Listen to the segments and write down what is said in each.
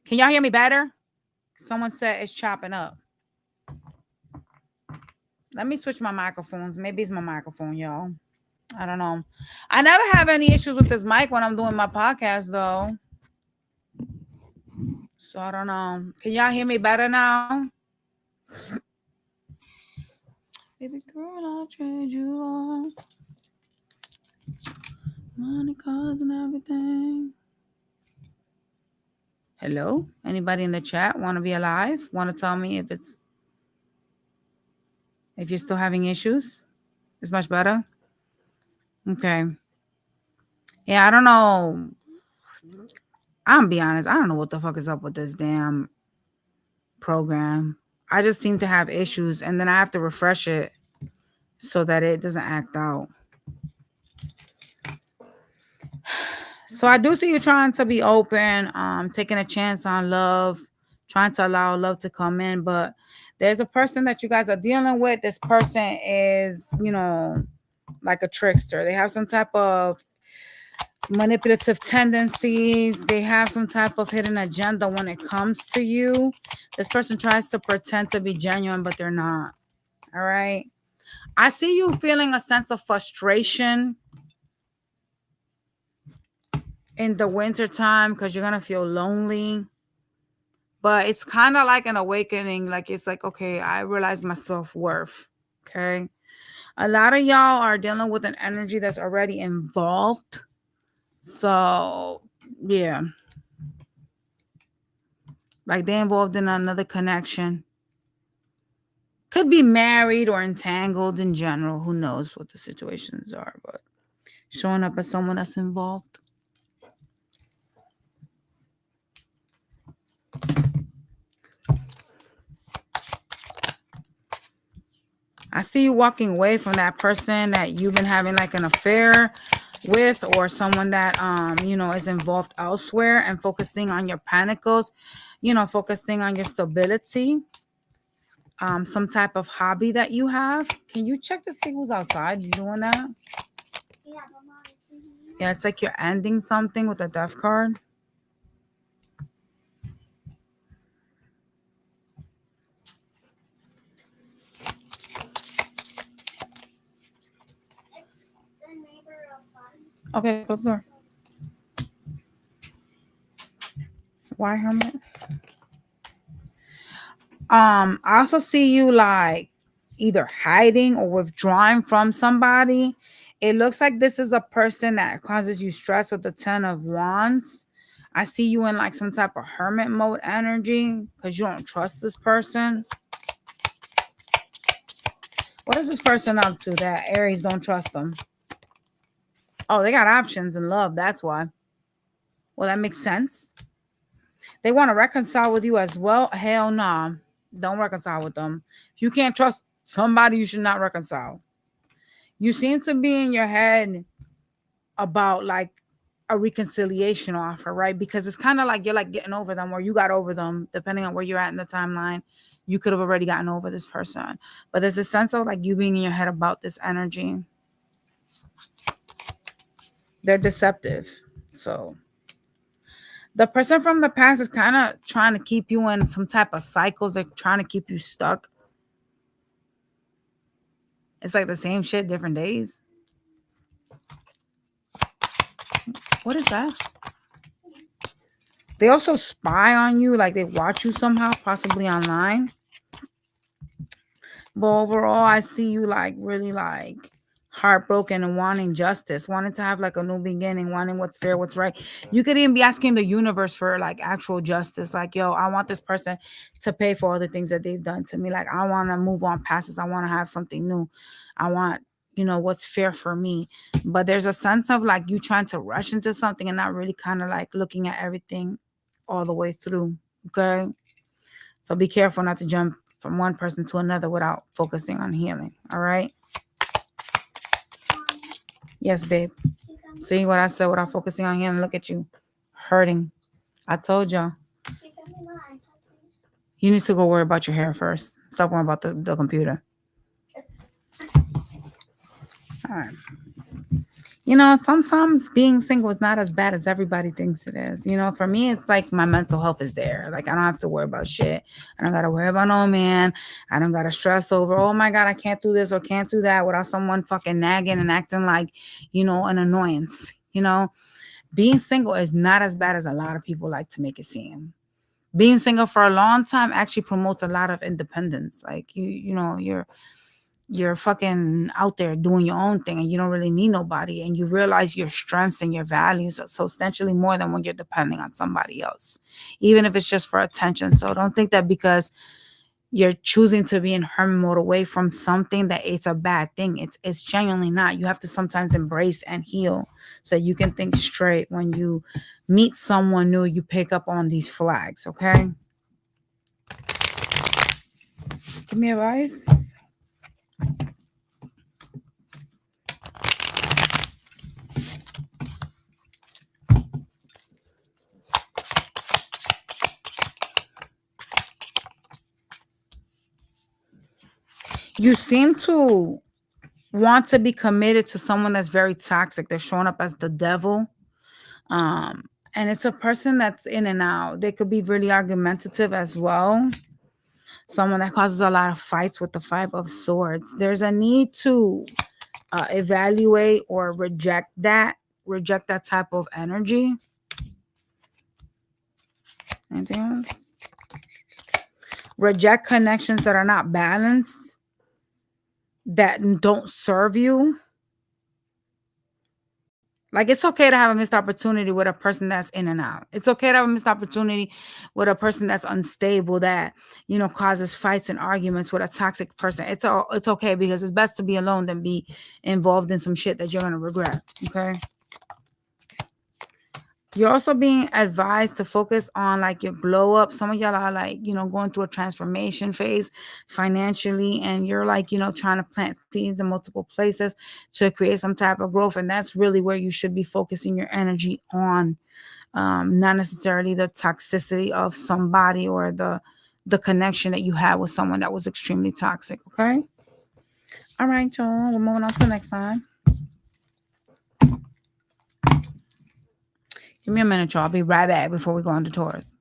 Can y'all hear me better? Someone said it's chopping up. Let me switch my microphones. Maybe it's my microphone, y'all. I don't know. I never have any issues with this mic when I'm doing my podcast, though. So I don't know. Can y'all hear me better now? Baby girl, I'll trade you all. Money, cars, and everything. Hello? Anybody in the chat want to be alive? Want to tell me if you're still having issues? It's much better? Okay. Yeah, I don't know. I'm gonna be honest. I don't know what the fuck is up with this damn program. I just seem to have issues, and then I have to refresh it so that it doesn't act out. So I do see you trying to be open, taking a chance on love, trying to allow love to come in, but there's a person that you guys are dealing with. This person is, like a trickster. They have some type of manipulative tendencies. They have some type of hidden agenda when it comes to you. This person tries to pretend to be genuine, but they're not. All right. I see you feeling a sense of frustration in the winter time because you're going to feel lonely. But it's kind of like an awakening. Like, it's like, okay, I realize my self-worth. Okay. A lot of y'all are dealing with an energy that's already involved. So, yeah. Like they're involved in another connection. Could be married or entangled in general. Who knows what the situations are, but showing up as someone that's involved. I see you walking away from that person that you've been having like an affair with, or someone that, is involved elsewhere, and focusing on your pentacles, focusing on your stability. Some type of hobby that you have. Can you check to see who's outside? You doing that? Yeah, it's like you're ending something with a death card. It's the neighbor outside. Okay, close the door. Why, hermit? I also see you like either hiding or withdrawing from somebody. It looks like this is a person that causes you stress with the 10 of Wands. I see you in like some type of hermit mode energy because you don't trust this person. What is this person up to that Aries don't trust them? Oh, they got options in love. That's why. Well, that makes sense. They want to reconcile with you as well. Hell nah. Don't reconcile with them. If you can't trust somebody, you should not reconcile. You seem to be in your head about like a reconciliation offer, right? Because it's kind of like you're like getting over them, or you got over them, depending on where you're at in the timeline. You could have already gotten over this person. But there's a sense of like you being in your head about this energy. They're deceptive. So the person from the past is kind of trying to keep you in some type of cycles. They're trying to keep you stuck. It's like the same shit, different days. What is that? They also spy on you, like they watch you somehow, possibly online. But overall, I see you like really like heartbroken and wanting justice, wanting to have like a new beginning, wanting what's fair, what's right. You could even be asking the universe for like actual justice. Like, yo, I want this person to pay for all the things that they've done to me. Like, I want to move on past this. I want to have something new. I want, what's fair for me. But there's a sense of like you trying to rush into something and not really kind of like looking at everything all the way through. Okay. So be careful not to jump from one person to another without focusing on healing. All right. Yes, babe. See what I said without focusing on healing? Look at you hurting. I told y'all. You need to go worry about your hair first. Stop worrying about the computer. All right. You know, sometimes being single is not as bad as everybody thinks it is. You know, for me, it's like my mental health is there. Like, I don't have to worry about shit. I don't got to worry about no man. I don't got to stress over, oh my God, I can't do this or can't do that without someone fucking nagging and acting like, you know, an annoyance. You know, being single is not as bad as a lot of people like to make it seem. Being single for a long time actually promotes a lot of independence. Like, you know, you're fucking out there doing your own thing and you don't really need nobody, and you realize your strengths and your values are substantially more than when you're depending on somebody else, even if it's just for attention. So don't think that because you're choosing to be in hermit mode away from something that it's a bad thing. It's genuinely not. You have to sometimes embrace and heal so you can think straight. When you meet someone new, you pick up on these flags. Okay, give me advice. You seem to want to be committed to someone that's very toxic. They're showing up as the devil. Um, and it's a person that's in and out. They could be really argumentative as well. Someone that causes a lot of fights with the Five of Swords. There's a need to evaluate or reject that type of energy. Anything else? Reject connections that are not balanced, that don't serve you. Like, it's okay to have a missed opportunity with a person that's in and out. It's okay to have a missed opportunity with a person that's unstable, that, you know, causes fights and arguments with a toxic person. It's okay, because it's best to be alone than be involved in some shit that you're gonna regret. Okay. You're also being advised to focus on like your glow up. Some of y'all are like, you know, going through a transformation phase financially, and you're like, you know, trying to plant seeds in multiple places to create some type of growth. And that's really where you should be focusing your energy on. Not necessarily the toxicity of somebody or the connection that you had with someone that was extremely toxic. Okay. All right, y'all. We're moving on to the next time. Give me a minute, y'all. I'll be right back before we go on to Taurus.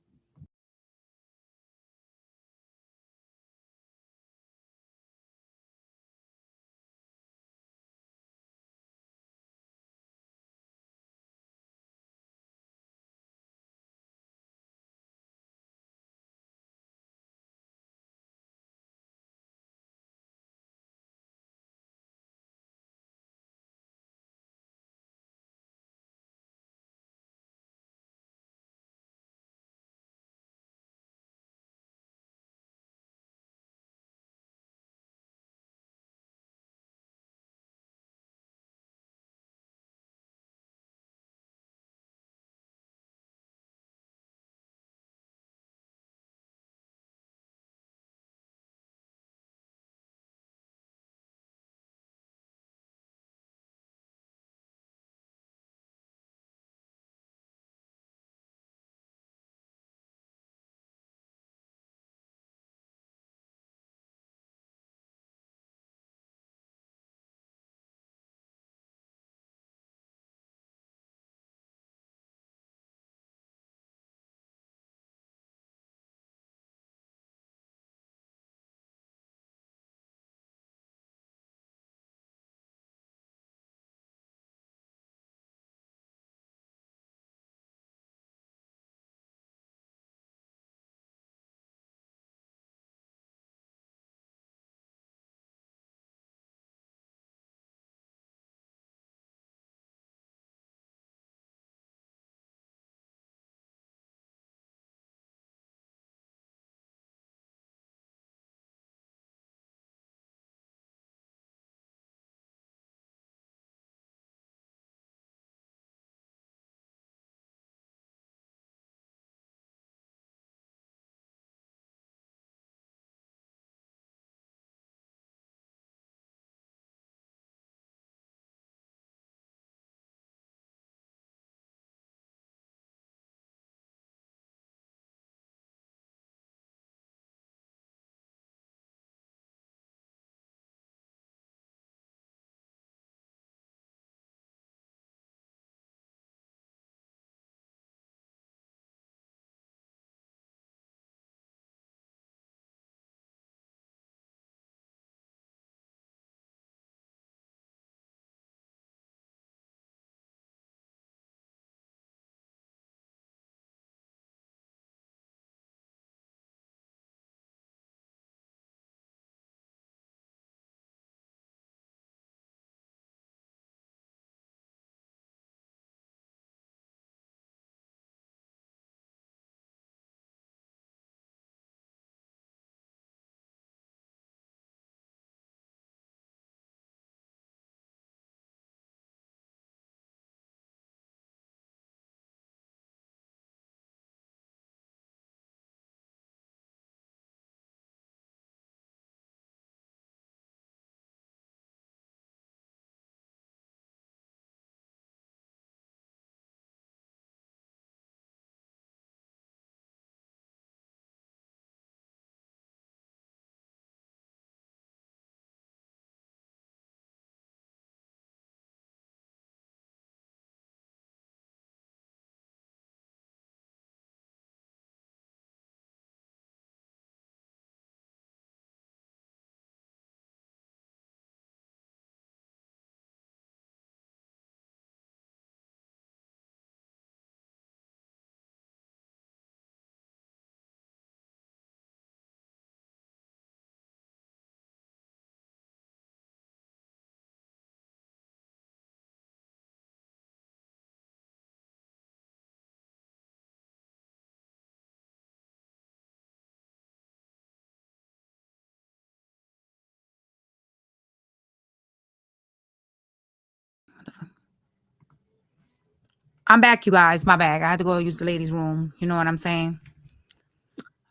I'm back, you guys. My bag. I had to go use the ladies' room. You know what I'm saying?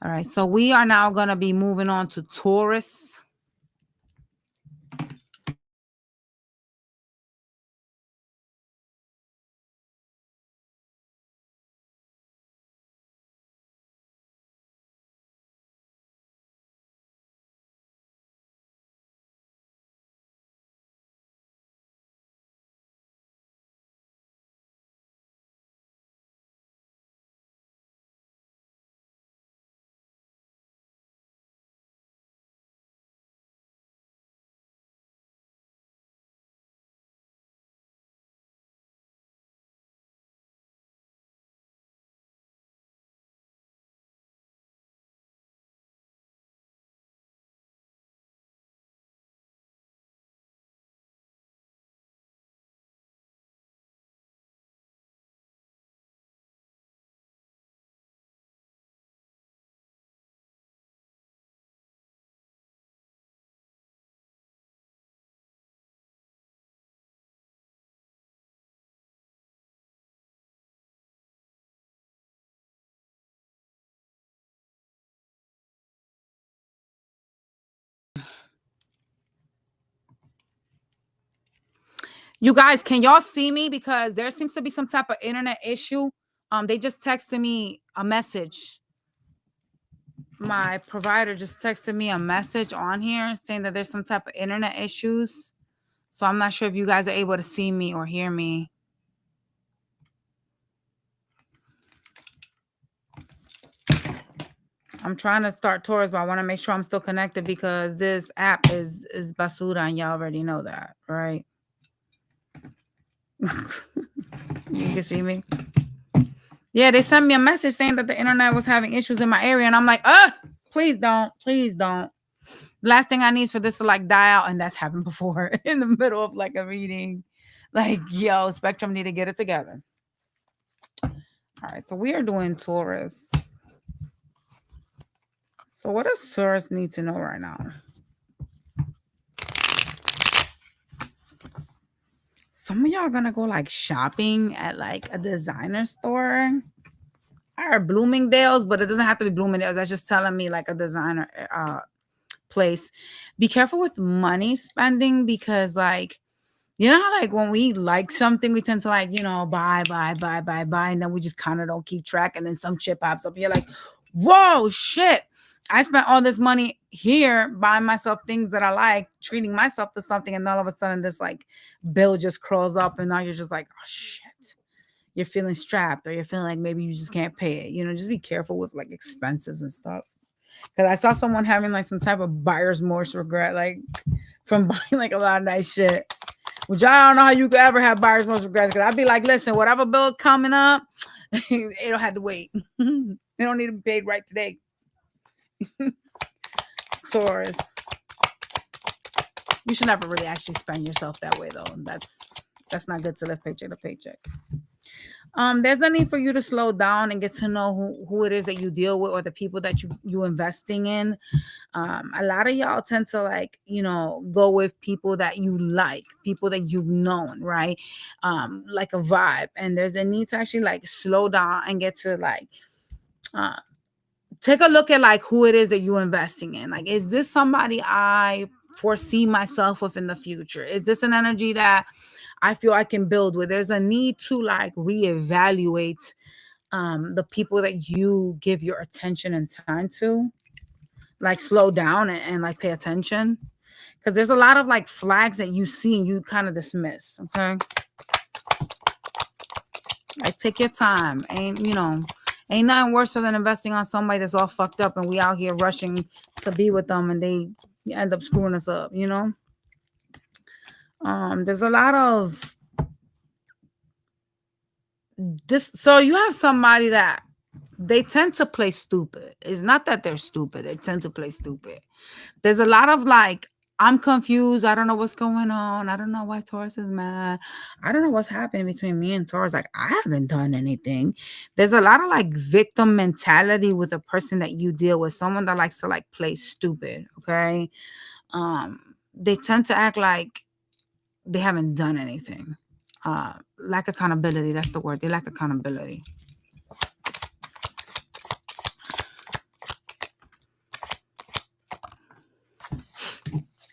All right. So we are now going to be moving on to Taurus. You guys, can y'all see me? Because there seems to be some type of internet issue. They just texted me a message. My provider just texted me a message on here saying that there's some type of internet issues. So I'm not sure if you guys are able to see me or hear me. I'm trying to start Taurus, but I want to make sure I'm still connected because this app is basura and y'all already know that, right? You can see me. Yeah, they sent me a message saying that the internet was having issues in my area, and I'm like, please don't. Last thing I need is for this to like die out, and that's happened before in the middle of like a reading. Like, yo, Spectrum need to get it together. All right, so we are doing Taurus. So what does Taurus need to know right now? Some of y'all are gonna go like shopping at like a designer store or Bloomingdale's, but it doesn't have to be Bloomingdale's. That's just telling me like a designer place. Be careful with money spending because like, you know how like when we like something, we tend to like, you know, buy, and then we just kind of don't keep track. And then some shit pops up. You're like, whoa, shit. I spent all this money here buying myself things that I like, treating myself to something, and all of a sudden this like bill just crawls up, and now you're just like, oh shit. You're feeling strapped, or you're feeling like maybe you just can't pay it. You know, just be careful with like expenses and stuff. Because I saw someone having like some type of buyer's remorse regret, like from buying like a lot of nice shit. Which I don't know how you could ever have buyer's remorse regrets. Because I'd be like, listen, whatever bill coming up, it don't have to wait. It don't need to be paid right today. Taurus. You should never really actually spend yourself that way though. That's not good to live paycheck to paycheck. There's a need for you to slow down and get to know who it is that you deal with or the people that you investing in. A lot of y'all tend to like, you know, go with people that you like, people that you've known, right? Like a vibe. And there's a need to actually like slow down and get to like take a look at like who it is that you're investing in. Like, is this somebody I foresee myself with in the future? Is this an energy that I feel I can build with? There's a need to like reevaluate the people that you give your attention and time to. Like slow down and like pay attention. Because there's a lot of like flags that you see and you kind of dismiss. Okay. Like take your time. Ain't nothing worse than investing on somebody that's all fucked up and we out here rushing to be with them and they end up screwing us up, you know? There's a lot of this. So you have somebody that they tend to play stupid. It's not that they're stupid. They tend to play stupid. There's a lot of like, I'm confused. I don't know what's going on. I don't know why Taurus is mad. I don't know what's happening between me and Taurus. Like, I haven't done anything. There's a lot of like victim mentality with a person that you deal with, someone that likes to like play stupid. Okay. They tend to act like they haven't done anything. lack accountability. That's the word. They lack accountability.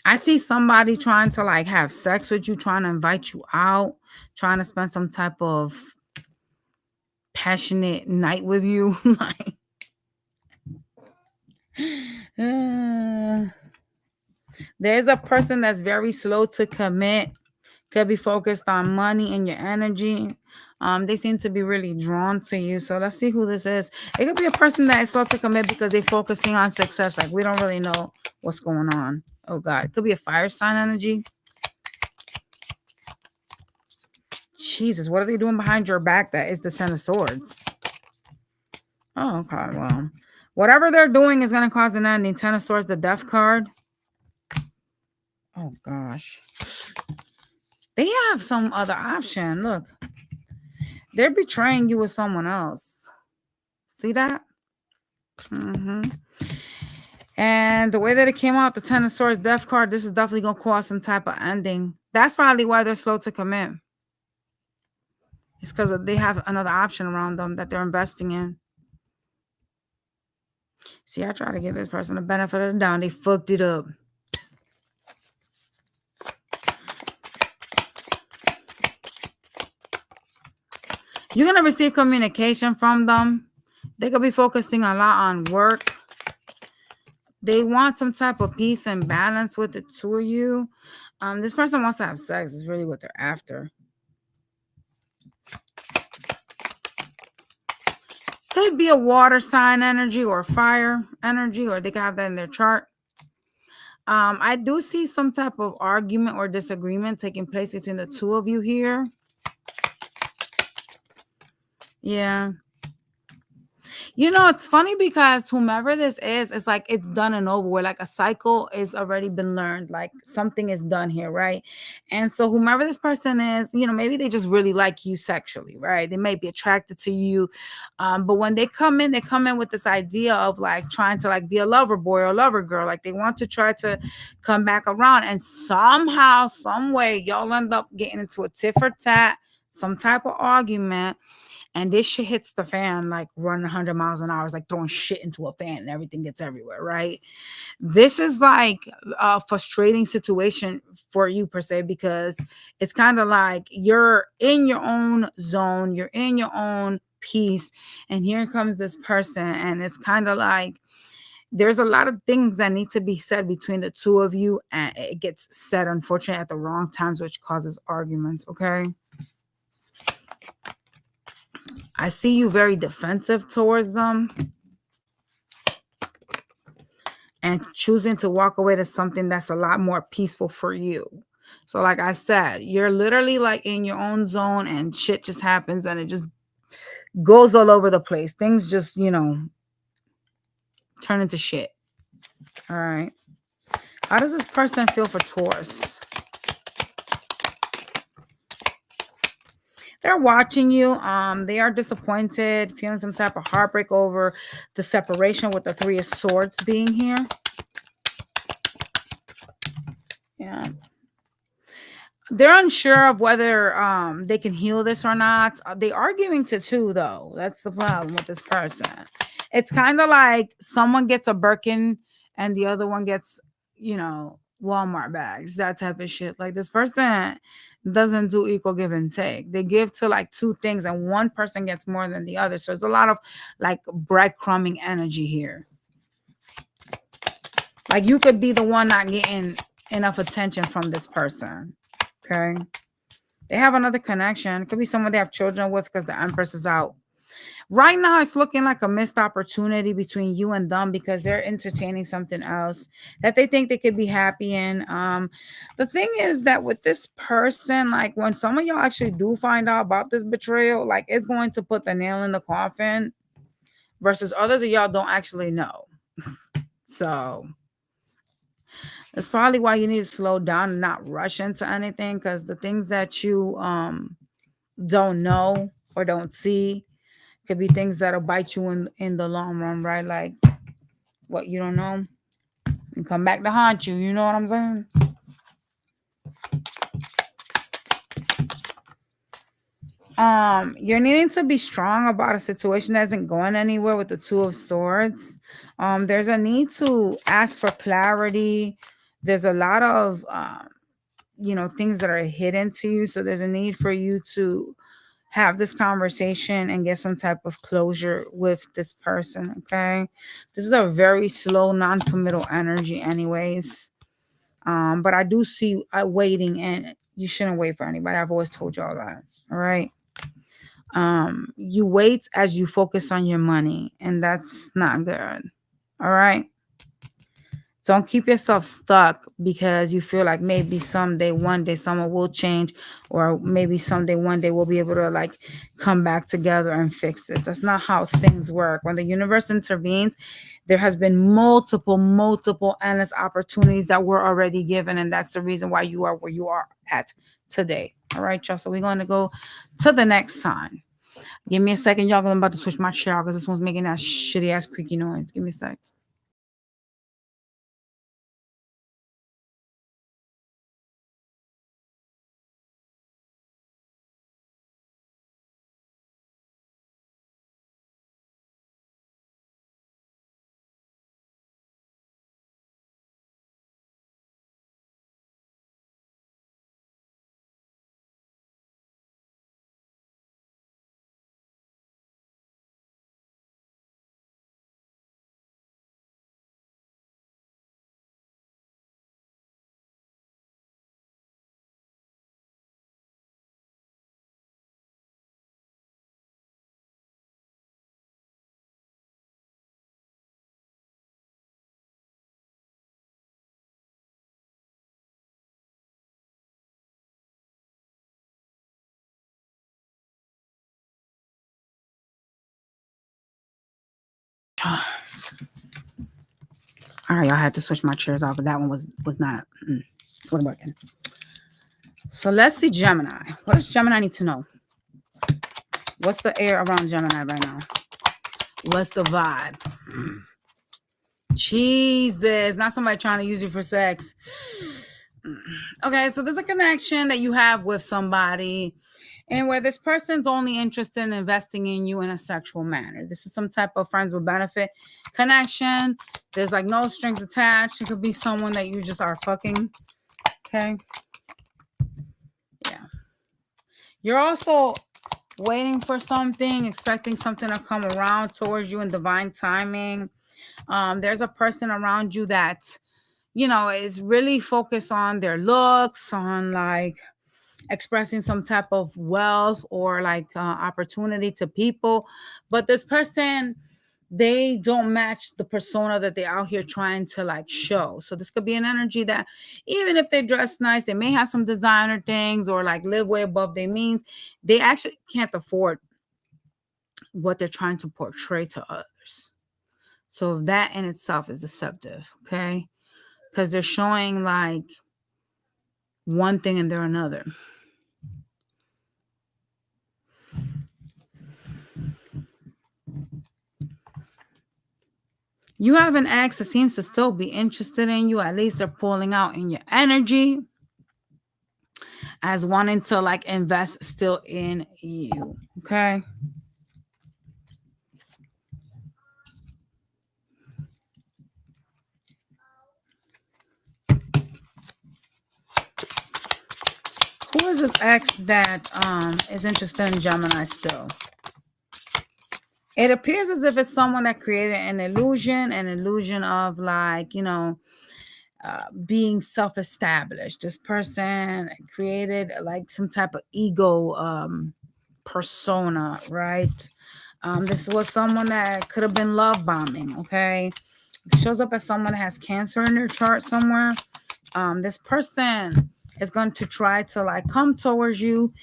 I see somebody trying to like have sex with you, trying to invite you out, trying to spend some type of passionate night with you. Like, there's a person that's very slow to commit, could be focused on money and your energy. They seem to be really drawn to you. So let's see who this is. It could be a person that is slow to commit because they're focusing on success. Like, we don't really know what's going on. Oh God, it could be a fire sign energy. Jesus, what are they doing behind your back? That is the Ten of Swords. Oh, okay. Well, whatever they're doing is going to cause an ending. Ten of Swords, the Death card. Oh gosh. They have some other option. Look. They're betraying you with someone else. See that? And the way that it came out, the Ten of Swords, Death card, this is definitely going to cause some type of ending. That's probably why they're slow to commit. It's because they have another option around them that they're investing in. See, I try to give this person the benefit of the doubt. They fucked it up. You're going to receive communication from them. They could be focusing a lot on work. They want some type of peace and balance with the two of you. This person wants to have sex. Is really what they're after. Could be a water sign energy or fire energy, or they could have that in their chart. I do see some type of argument or disagreement taking place between the two of you here. Yeah. You know, it's funny because whomever this is, it's like it's done and over with. Like a cycle is already been learned. Like something is done here, right? And so whomever this person is, you know, maybe they just really like you sexually, right? They may be attracted to you. But when they come in with this idea of like trying to like be a lover boy or lover girl. Like they want to try to come back around. And somehow, some way, y'all end up getting into a tit for tat, some type of argument. And this shit hits the fan, like running 100 miles an hour. It's like throwing shit into a fan and everything gets everywhere, right? This is like a frustrating situation for you per se, because it's kind of like you're in your own zone. You're in your own peace. And here comes this person. And it's kind of like there's a lot of things that need to be said between the two of you. And it gets said, unfortunately, at the wrong times, which causes arguments, okay? I see you very defensive towards them and choosing to walk away to something that's a lot more peaceful for you. So like I said, you're literally like in your own zone and shit just happens and it just goes all over the place. Things just, you know, turn into shit. All right. How does this person feel for Taurus? They're watching you. They are disappointed, feeling some type of heartbreak over the separation with the Three of Swords being here. Yeah. They're unsure of whether they can heal this or not. They are giving to two, though. That's the problem with this person. It's kind of like someone gets a Birkin and the other one gets, you know, Walmart bags, that type of shit. Like this person doesn't do equal give and take. They give to like two things and one person gets more than the other. So there's a lot of like breadcrumbing energy here. Like you could be the one not getting enough attention from this person. Okay. They have another connection. It could be someone they have children with because the Empress is out. Right now, it's looking like a missed opportunity between you and them because they're entertaining something else that they think they could be happy in. The thing is that with this person, like when some of y'all actually do find out about this betrayal, like it's going to put the nail in the coffin versus others of y'all don't actually know. So that's probably why you need to slow down and not rush into anything, because the things that you don't know or don't see could be things that'll bite you in the long run, right? Like what you don't know and come back to haunt you. You know what I'm saying? You're needing to be strong about a situation that isn't going anywhere with the Two of Swords. There's a need to ask for clarity. There's a lot of things that are hidden to you. So there's a need for you to have this conversation and get some type of closure with this person. Okay. This is a very slow, non-committal energy, anyways. But I do see waiting, and you shouldn't wait for anybody. I've always told y'all that. All right. You wait as you focus on your money, and that's not good. All right. Don't keep yourself stuck because you feel like maybe someday, one day, someone will change, or maybe someday, one day, we'll be able to like come back together and fix this. That's not how things work. When the universe intervenes, there has been multiple endless opportunities that were already given, and that's the reason why you are where you are at today. All right, y'all. So we're going to go to the next sign. Give me a second, y'all. I'm about to switch my chair because this one's making that shitty ass creaky noise. Give me a sec. All right, y'all had to switch my chairs off, but that one was not wasn't working. So let's see Gemini. What does Gemini need to know? What's the air around Gemini right now? What's the vibe? Jesus, not somebody trying to use you for sex. Okay, so there's a connection that you have with somebody, and where this person's only interested in investing in you in a sexual manner. This is some type of friends with benefit connection. There's like no strings attached. It could be someone that you just are fucking. Okay. Yeah. You're also waiting for something, expecting something to come around towards you in divine timing. There's a person around you that, is really focused on their looks, on like expressing some type of wealth or like opportunity to people. But this person, they don't match the persona that they're out here trying to like show. So this could be an energy that even if they dress nice, they may have some designer things or like live way above their means. They actually can't afford what they're trying to portray to others. So that in itself is deceptive, okay? Because they're showing like one thing and they're another. You have an ex that seems to still be interested in you. At least they're pulling out in your energy as wanting to like invest still in you, okay? Who is this ex that is interested in Gemini still? It appears as if it's someone that created an illusion of like, being self-established. This person created like some type of ego persona, right? This was someone that could have been love bombing, okay? It shows up as someone that has Cancer in their chart somewhere. This person is going to try to like come towards you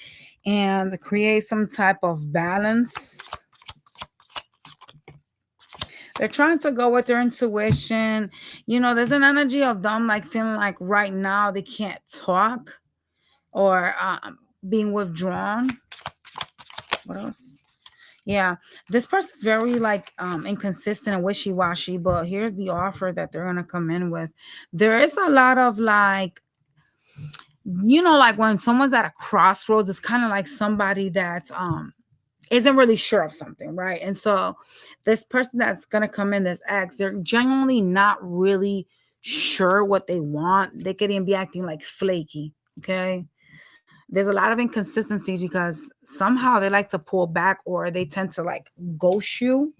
and create some type of balance. They're trying to go with their intuition. There's an energy of them like feeling like right now they can't talk or being withdrawn. What else? Yeah, this person's very like inconsistent and wishy-washy, but here's the offer that they're gonna come in with. There is a lot of like you know, like when someone's at a crossroads, it's kind of like somebody that isn't really sure of something, right? And so this person that's gonna come in, this ex, they're genuinely not really sure what they want. They could even be acting like flaky. Okay. There's a lot of inconsistencies because somehow they like to pull back or they tend to like ghost you.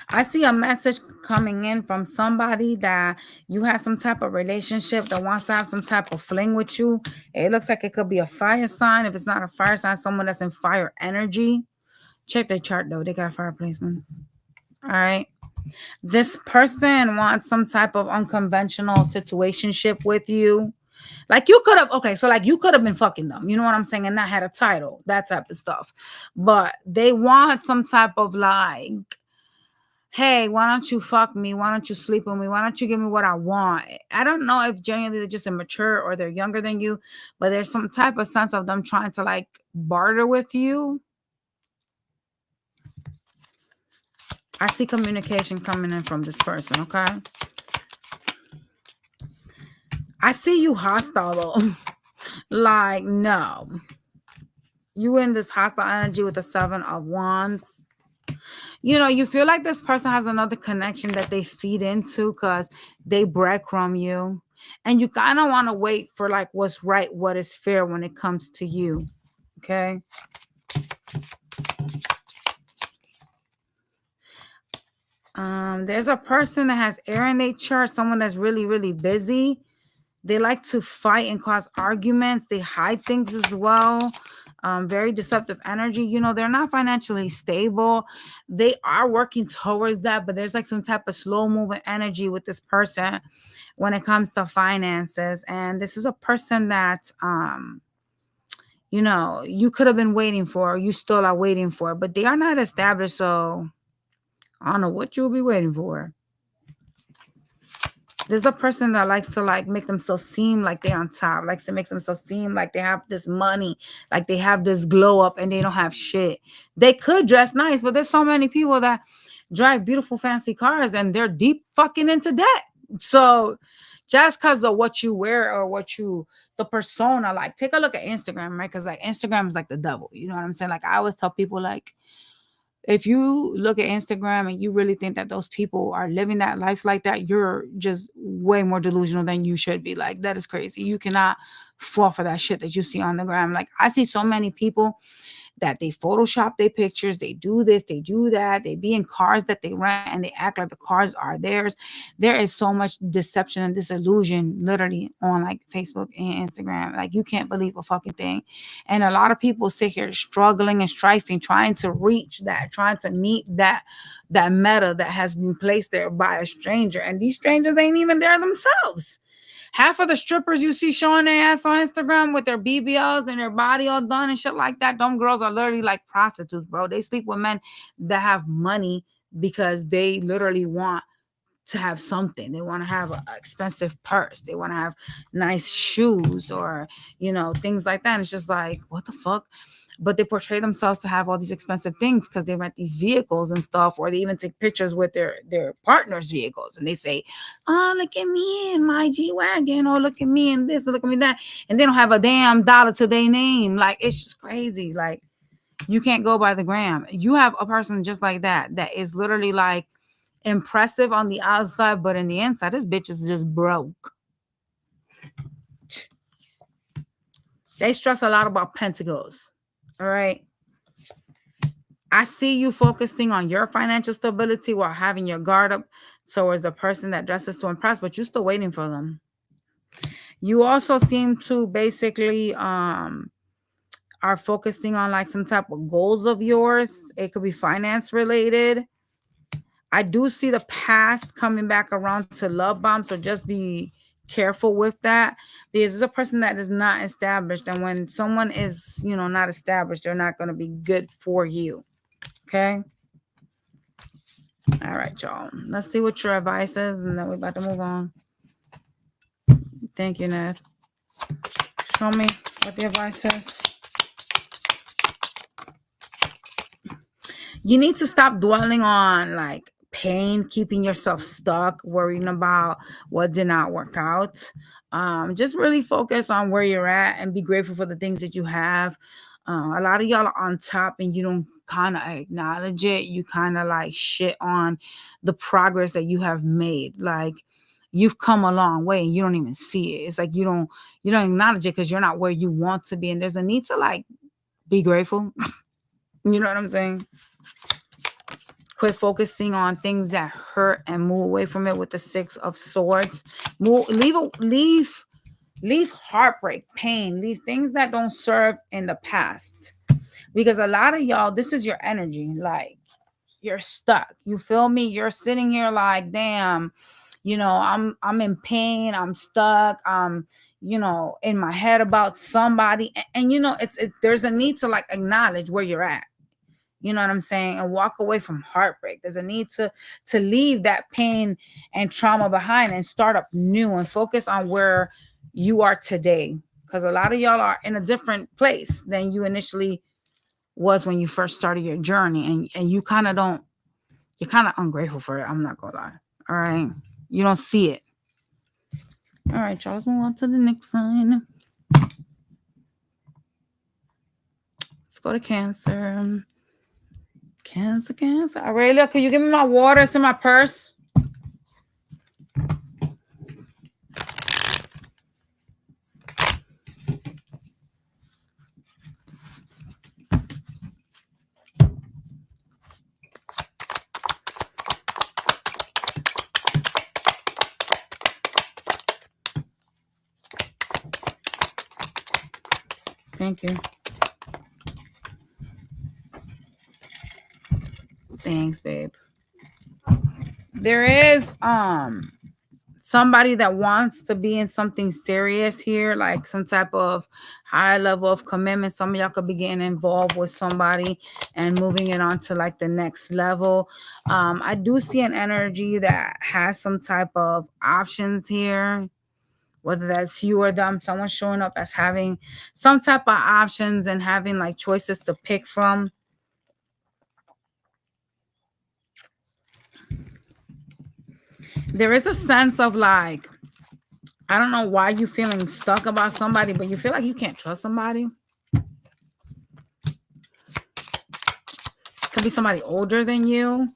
I see a message coming in from somebody that you have some type of relationship that wants to have some type of fling with you. It looks like it could be a fire sign. If it's not a fire sign, someone that's in fire energy. Check their chart though. They got fire placements. All right. This person wants some type of unconventional situationship with you. Like you could have, okay, so like you could have been fucking them, you know what I'm saying, and not had a title, that type of stuff. But they want some type of like, hey, why don't you fuck me? Why don't you sleep with me? Why don't you give me what I want? I don't know if genuinely they're just immature or they're younger than you, but there's some type of sense of them trying to like barter with you. I see communication coming in from this person, okay? I see you hostile though. Like, no. You in this hostile energy with the 7 of Wands. You know, you feel like this person has another connection that they feed into because they breadcrumb you. And you kind of want to wait for like what's right, what is fair when it comes to you. Okay? There's a person that has air in their chart, someone that's really, really busy. They like to fight and cause arguments. They hide things as well. Very deceptive energy. You know, they're not financially stable. They are working towards that, but there's like some type of slow moving energy with this person when it comes to finances. And this is a person that, you know, you could have been waiting for, you still are waiting for, but they are not established. So I don't know what you'll be waiting for. There's a person that likes to like make themselves seem like they're on top, likes to make themselves seem like they have this money, like they have this glow up and they don't have shit. They could dress nice, but there's so many people that drive beautiful fancy cars and they're deep fucking into debt. So just because of what you wear or what you, the persona, like take a look at Instagram, right? Because like Instagram is like the devil. You know what I'm saying? Like I always tell people like, if you look at Instagram and you really think that those people are living that life like that, you're just way more delusional than you should be. Like, that is crazy. You cannot fall for that shit that you see on the gram. Like, I see so many people that they Photoshop their pictures, they do this, they do that, they be in cars that they rent and they act like the cars are theirs. There is so much deception and disillusion literally on like Facebook and Instagram. Like you can't believe a fucking thing. And a lot of people sit here struggling and striving, trying to reach that, trying to meet that meta that has been placed there by a stranger. And these strangers ain't even there themselves. Half of the strippers you see showing their ass on Instagram with their BBLs and their body all done and shit like that, them girls are literally like prostitutes, bro. They sleep with men that have money because they literally want to have something. They want to have an expensive purse. They want to have nice shoes or, you know, things like that. And it's just like, what the fuck? But they portray themselves to have all these expensive things because they rent these vehicles and stuff, or they even take pictures with their partner's vehicles. And they say, oh, look at me in my G-Wagon. Oh, look at me in this. Or look at me that. And they don't have a damn dollar to their name. Like, it's just crazy. Like, you can't go by the gram. You have a person just like that is literally like impressive on the outside, but in the inside, this bitch is just broke. They stress a lot about pentacles. All right. I see you focusing on your financial stability while having your guard up towards the person that dresses to impress, but you're still waiting for them. You also seem to basically are focusing on like some type of goals of yours. It could be finance related. I do see the past coming back around to love bombs, so just be careful with that, because it's a person that is not established, and when someone is, you know, not established, they're not going to be good for you. Okay. All right, y'all. Let's see what your advice is, and then we're about to move on. Thank you, Ned. Show me what the advice is. You need to stop dwelling on like pain, keeping yourself stuck, worrying about what did not work out. Just really focus on where you're at and be grateful for the things that you have. A lot of y'all are on top and you don't kind of acknowledge it. You kind of like shit on the progress that you have made. Like you've come a long way and you don't even see it. It's like you don't acknowledge it because you're not where you want to be. And there's a need to like be grateful. You know what I'm saying? Quit focusing on things that hurt and move away from it with the 6 of Swords. Leave heartbreak, pain, leave things that don't serve in the past. Because a lot of y'all, this is your energy. Like you're stuck. You feel me? You're sitting here like, damn, you know, I'm in pain. I'm stuck. I'm, you know, in my head about somebody. And you know, there's a need to like acknowledge where you're at. You know what I'm saying? And walk away from heartbreak. There's a need to leave that pain and trauma behind and start up new and focus on where you are today. Because a lot of y'all are in a different place than you initially was when you first started your journey. And you kind of don't, you're kind of ungrateful for it. I'm not going to lie. All right. You don't see it. All right, y'all. Let's move on to the next sign. Let's go to Cancer. Cancer. Aurelia, can you give me my water? It's in my purse. Thank you. Thanks, babe. There is somebody that wants to be in something serious here, like some type of high level of commitment. Some of y'all could be getting involved with somebody and moving it on to like the next level. I do see an energy that has some type of options here, whether that's you or them. Someone showing up as having some type of options and having like choices to pick from. There is a sense of like, I don't know why you're feeling stuck about somebody, but you feel like you can't trust somebody. Could be somebody older than you.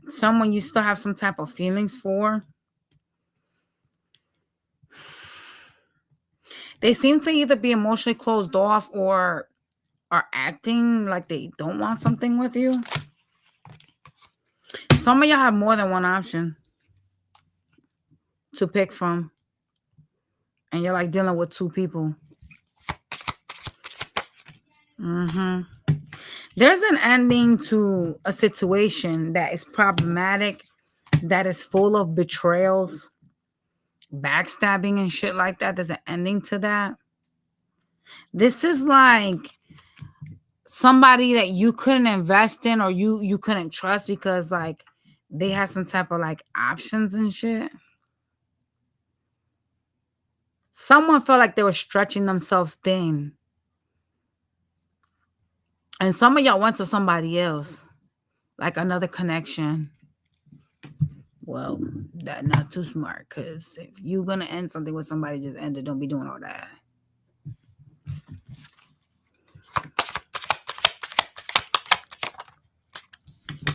Someone you still have some type of feelings for. They seem to either be emotionally closed off or are acting like they don't want something with you. Some of y'all have more than one option to pick from. And you're like dealing with 2 people. There's an ending to a situation that is problematic, that is full of betrayals, backstabbing and shit like that. There's an ending to that. This is like somebody that you couldn't invest in or you couldn't trust because like they had some type of like options and shit. Someone felt like they were stretching themselves thin. And some of y'all went to somebody else, like another connection. Well, that's not too smart, because if you're going to end something with somebody, just end it. Don't be doing all that.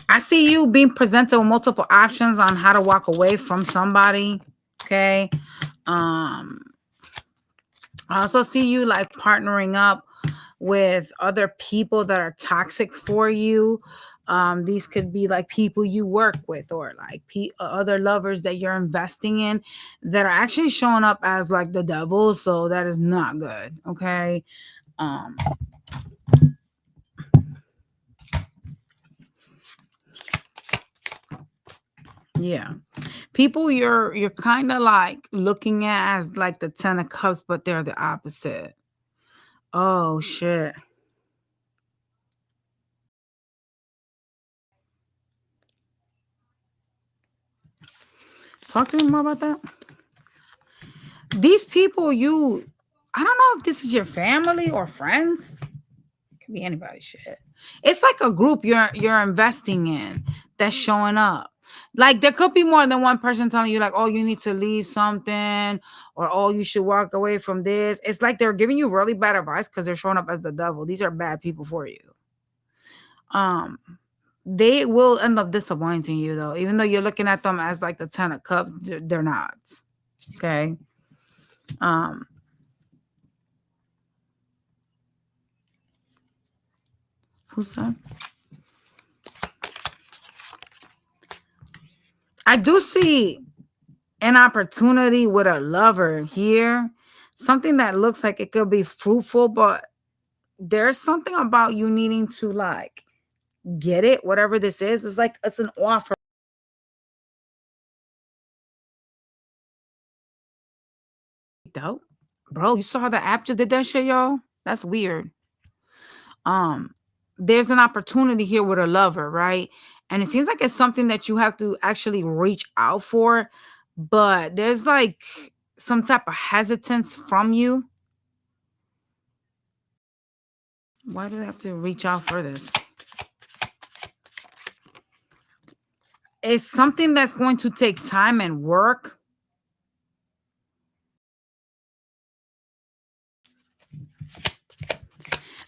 I see you being presented with multiple options on how to walk away from somebody. Okay. I also see you like partnering up with other people that are toxic for you. These could be like people you work with or like other lovers that you're investing in that are actually showing up as like the devil. So that is not good. Okay. Yeah. People you're kind of like looking at as like the 10 of Cups, but they're the opposite. Oh shit. Talk to me more about that. These people I don't know if this is your family or friends. It could be anybody shit. It's like a group you're investing in that's showing up. Like there could be more than one person telling you like, oh, you need to leave something, or oh, you should walk away from this. It's like they're giving you really bad advice because they're showing up as the devil. These are bad people for you. They will end up disappointing you though, even though you're looking at them as like the 10 of cups. They're not. Okay. Who's that? I do see an opportunity with a lover here. Something that looks like it could be fruitful, but there's something about you needing to like get it, whatever this is. It's like it's an offer. Dope. Bro, you saw how the app just did that shit, y'all? That's weird. There's an opportunity here with a lover, right? And it seems like it's something that you have to actually reach out for, but there's like some type of hesitance from you. Why do they have to reach out for this? It's something that's going to take time and work.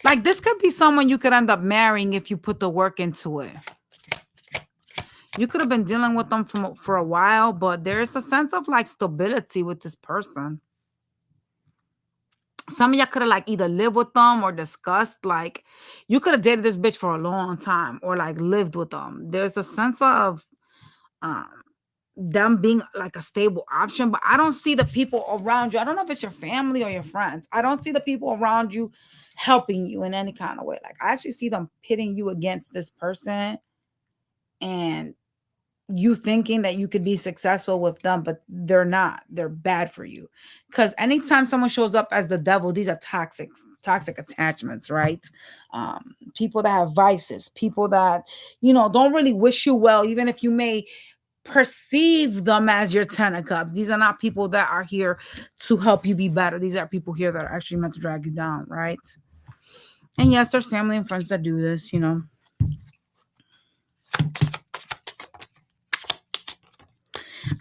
Like this could be someone you could end up marrying if you put the work into it. You could have been dealing with them for a while, but there's a sense of like stability with this person. Some of y'all could have like either lived with them or discussed, like you could have dated this bitch for a long time or like lived with them. There's a sense of them being like a stable option, but I don't see the people around you. I don't know if it's your family or your friends. I don't see the people around you helping you in any kind of way. Like I actually see them pitting you against this person and you thinking that you could be successful with them, but they're not. They're bad for you. Because anytime someone shows up as the devil, these are toxic attachments, right? People that have vices, people that, don't really wish you well, even if you may perceive them as your 10 of cups. These are not people that are here to help you be better. These are people here that are actually meant to drag you down, right? And yes, there's family and friends that do this,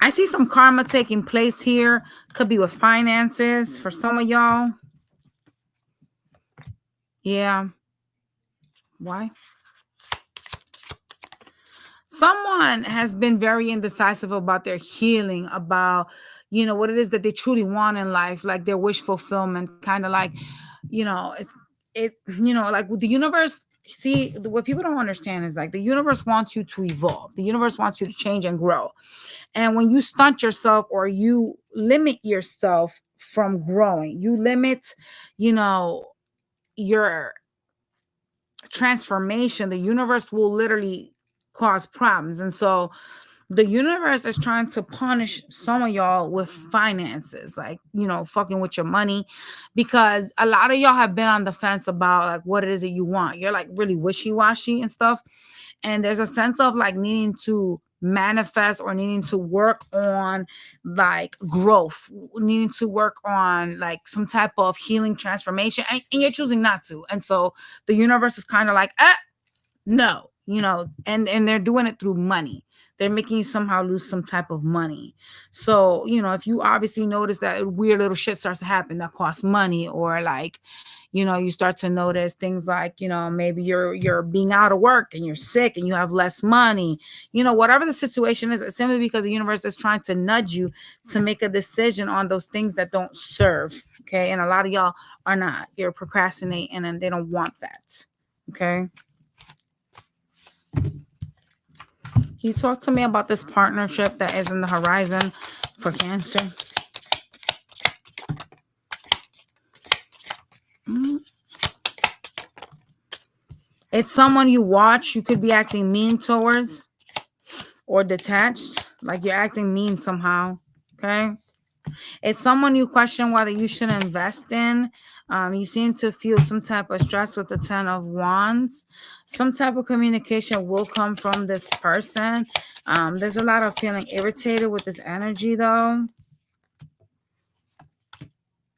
I see some karma taking place here. Could be with finances for some of y'all. Yeah. Why? Someone has been very indecisive about their healing, about, what it is that they truly want in life, like their wish fulfillment, kind of like, like with the universe. See, what people don't understand is like the universe wants you to evolve. The universe wants you to change and grow. And when you stunt yourself or you limit yourself from growing, you limit, your transformation, the universe will literally cause problems. And so the universe is trying to punish some of y'all with finances, like, fucking with your money, because a lot of y'all have been on the fence about like what it is that you want. You're like really wishy-washy and stuff. And there's a sense of like needing to manifest or needing to work on like growth, needing to work on like some type of healing transformation, and you're choosing not to. And so the universe is kind of like, no, and they're doing it through money. They're making you somehow lose some type of money. So, if you obviously notice that weird little shit starts to happen that costs money, or like, you start to notice things like, maybe you're being out of work and you're sick and you have less money, whatever the situation is, it's simply because the universe is trying to nudge you to make a decision on those things that don't serve. Okay. And a lot of y'all are not. You're procrastinating and they don't want that. Okay. Can you talk to me about this partnership that is in the horizon for Cancer? It's someone you watch. You could be acting mean towards or detached, like you're acting mean somehow. Okay. It's someone you question whether you should invest in. You seem to feel some type of stress with the 10 of Wands. Some type of communication will come from this person. There's a lot of feeling irritated with this energy though.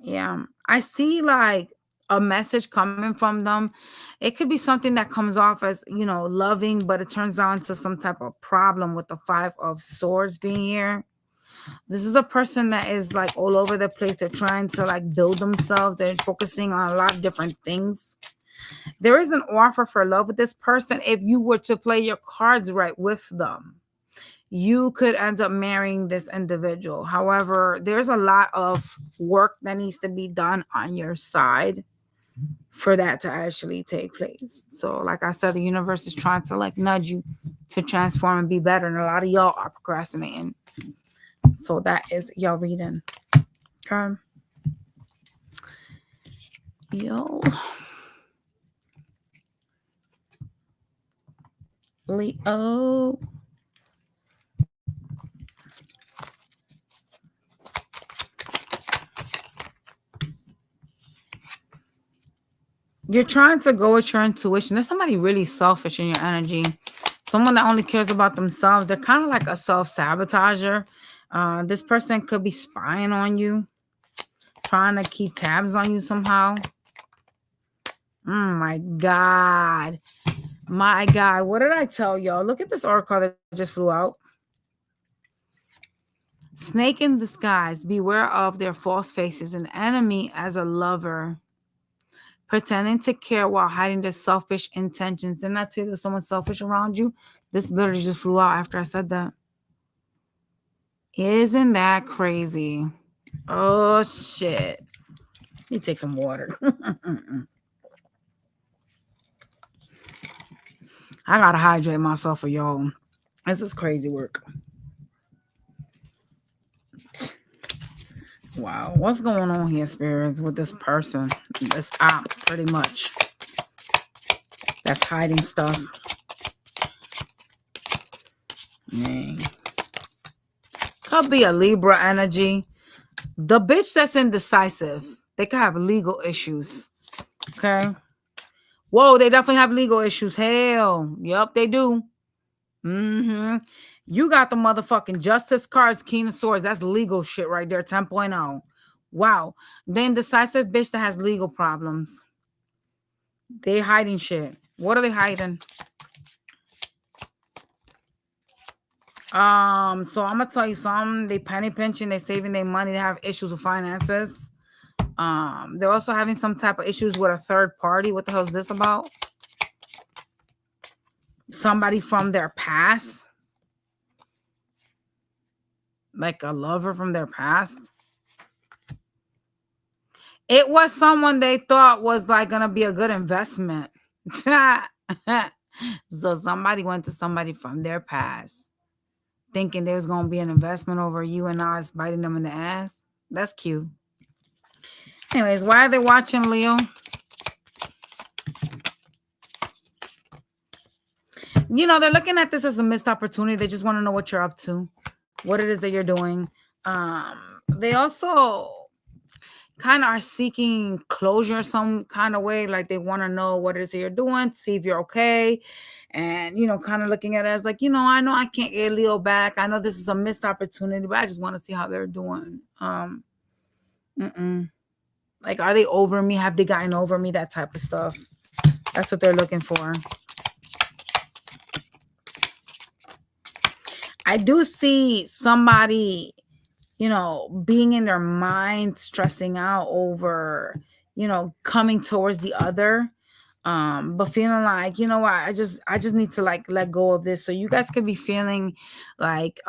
Yeah. I see like a message coming from them. It could be something that comes off as, you know, loving, but it turns on to some type of problem with the 5 of Swords being here. This is a person that is like all over the place. They're trying to like build themselves. They're focusing on a lot of different things. There is an offer for love with this person. If you were to play your cards right with them, you could end up marrying this individual. However, there's a lot of work that needs to be done on your side for that to actually take place. So like I said, the universe is trying to like nudge you to transform and be better. And a lot of y'all are procrastinating. So that is y'all reading. Okay. Yo. Leo. You're trying to go with your intuition. There's somebody really selfish in your energy. Someone that only cares about themselves. They're kind of like a self-sabotager. This person could be spying on you, trying to keep tabs on you somehow. My God. My God. What did I tell y'all? Look at this oracle that just flew out. Snake in disguise. Beware of their false faces. An enemy as a lover. Pretending to care while hiding their selfish intentions. Didn't I tell you there's someone selfish around you? This literally just flew out after I said that. Isn't that crazy? Oh, shit. Let me take some water. I gotta hydrate myself for y'all. This is crazy work. Wow. What's going on here, spirits, with this person? This op, pretty much. That's hiding stuff. Man. Could be a Libra energy. The bitch that's indecisive, they could have legal issues. Okay. Whoa, they definitely have legal issues. Hell. Yep, they do. You got the motherfucking Justice cards, King of Swords. That's legal shit right there. 10.0. Wow. The indecisive bitch that has legal problems. They hiding shit. What are they hiding? So I'm gonna tell you something. They penny pinching, they saving their money, they have issues with finances. They're also having some type of issues with a third party. What the hell is this about? Somebody from their past. Like a lover from their past. It was someone they thought was like gonna be a good investment. So somebody went to somebody from their past thinking there was gonna be an investment over you, and now it's biting them in the ass. That's cute. Anyways, why are they watching, Leo? You know, they're looking at this as a missed opportunity. They just want to know what you're up to, what it is that you're doing. They also kind of are seeking closure some kind of way. Like they want to know what it is that you're doing, see if you're okay. And, you know, kind of looking at it as like, you know I can't get Leo back. I know this is a missed opportunity, but I just want to see how they're doing. Like, are they over me? Have they gotten over me? That type of stuff. That's what they're looking for. I do see somebody, you know, being in their mind, stressing out over, you know, coming towards the other. But feeling like, you know what, I just need to like let go of this. So you guys could be feeling like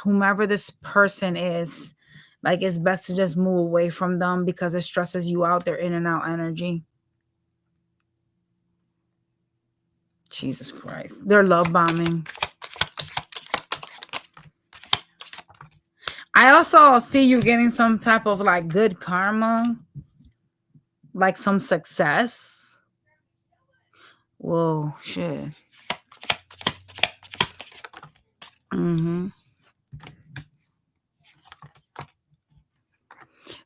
whomever this person is, like it's best to just move away from them because it stresses you out. They're in and out energy. Jesus Christ. They're love bombing. I also see you getting some type of like good karma, like some success. Whoa, shit.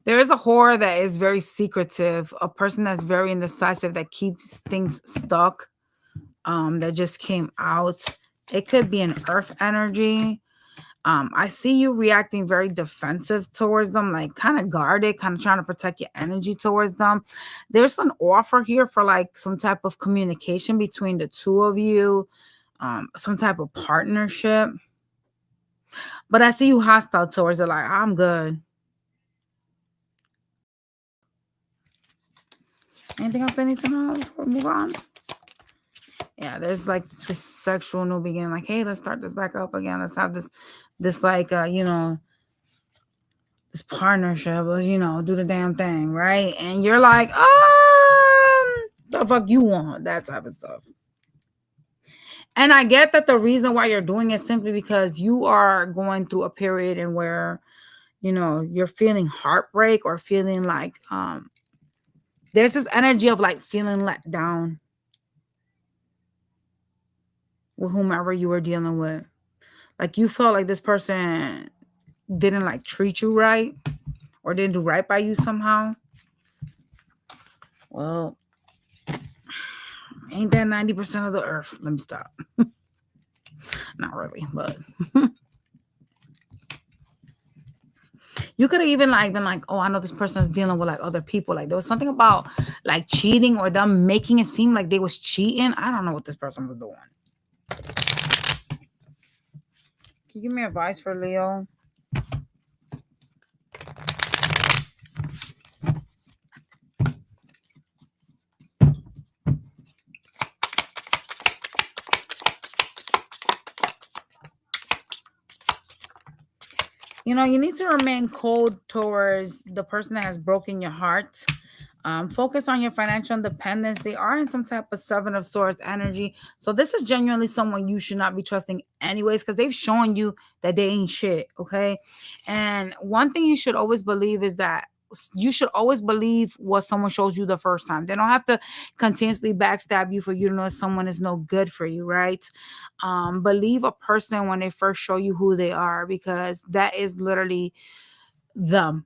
There is a whore that is very secretive, a person that's very indecisive, that keeps things stuck, that just came out. It could be an earth energy. I see you reacting very defensive towards them, like kind of guarded, kind of trying to protect your energy towards them. There's an offer here for like some type of communication between the two of you, some type of partnership. But I see you hostile towards it, like, I'm good. Anything else I need to know before we move on? Yeah, there's like this sexual new beginning, like, hey, let's start this back up again. Let's have this like this partnership, do the damn thing, right? And you're like, the fuck you want, that type of stuff. And I get that the reason why you're doing it simply because you are going through a period in where, you're feeling heartbreak or feeling like there's this energy of like feeling let down with whomever you were dealing with. Like you felt like this person didn't like treat you right or didn't do right by you somehow. Well, ain't that 90% of the earth? Let me stop. Not really, but you could have even like been like, oh, I know this person is dealing with like other people. Like there was something about like cheating or them making it seem like they was cheating. I don't know what this person was doing. Can you give me advice for Leo? You need to remain cold towards the person that has broken your heart. Focus on your financial independence. They are in some type of Seven of Swords energy. So this is genuinely someone you should not be trusting anyways, because they've shown you that they ain't shit, okay? And one thing you should always believe is that you should always believe what someone shows you the first time. They don't have to continuously backstab you for you to know someone is no good for you, right? Believe a person when they first show you who they are, because that is literally them.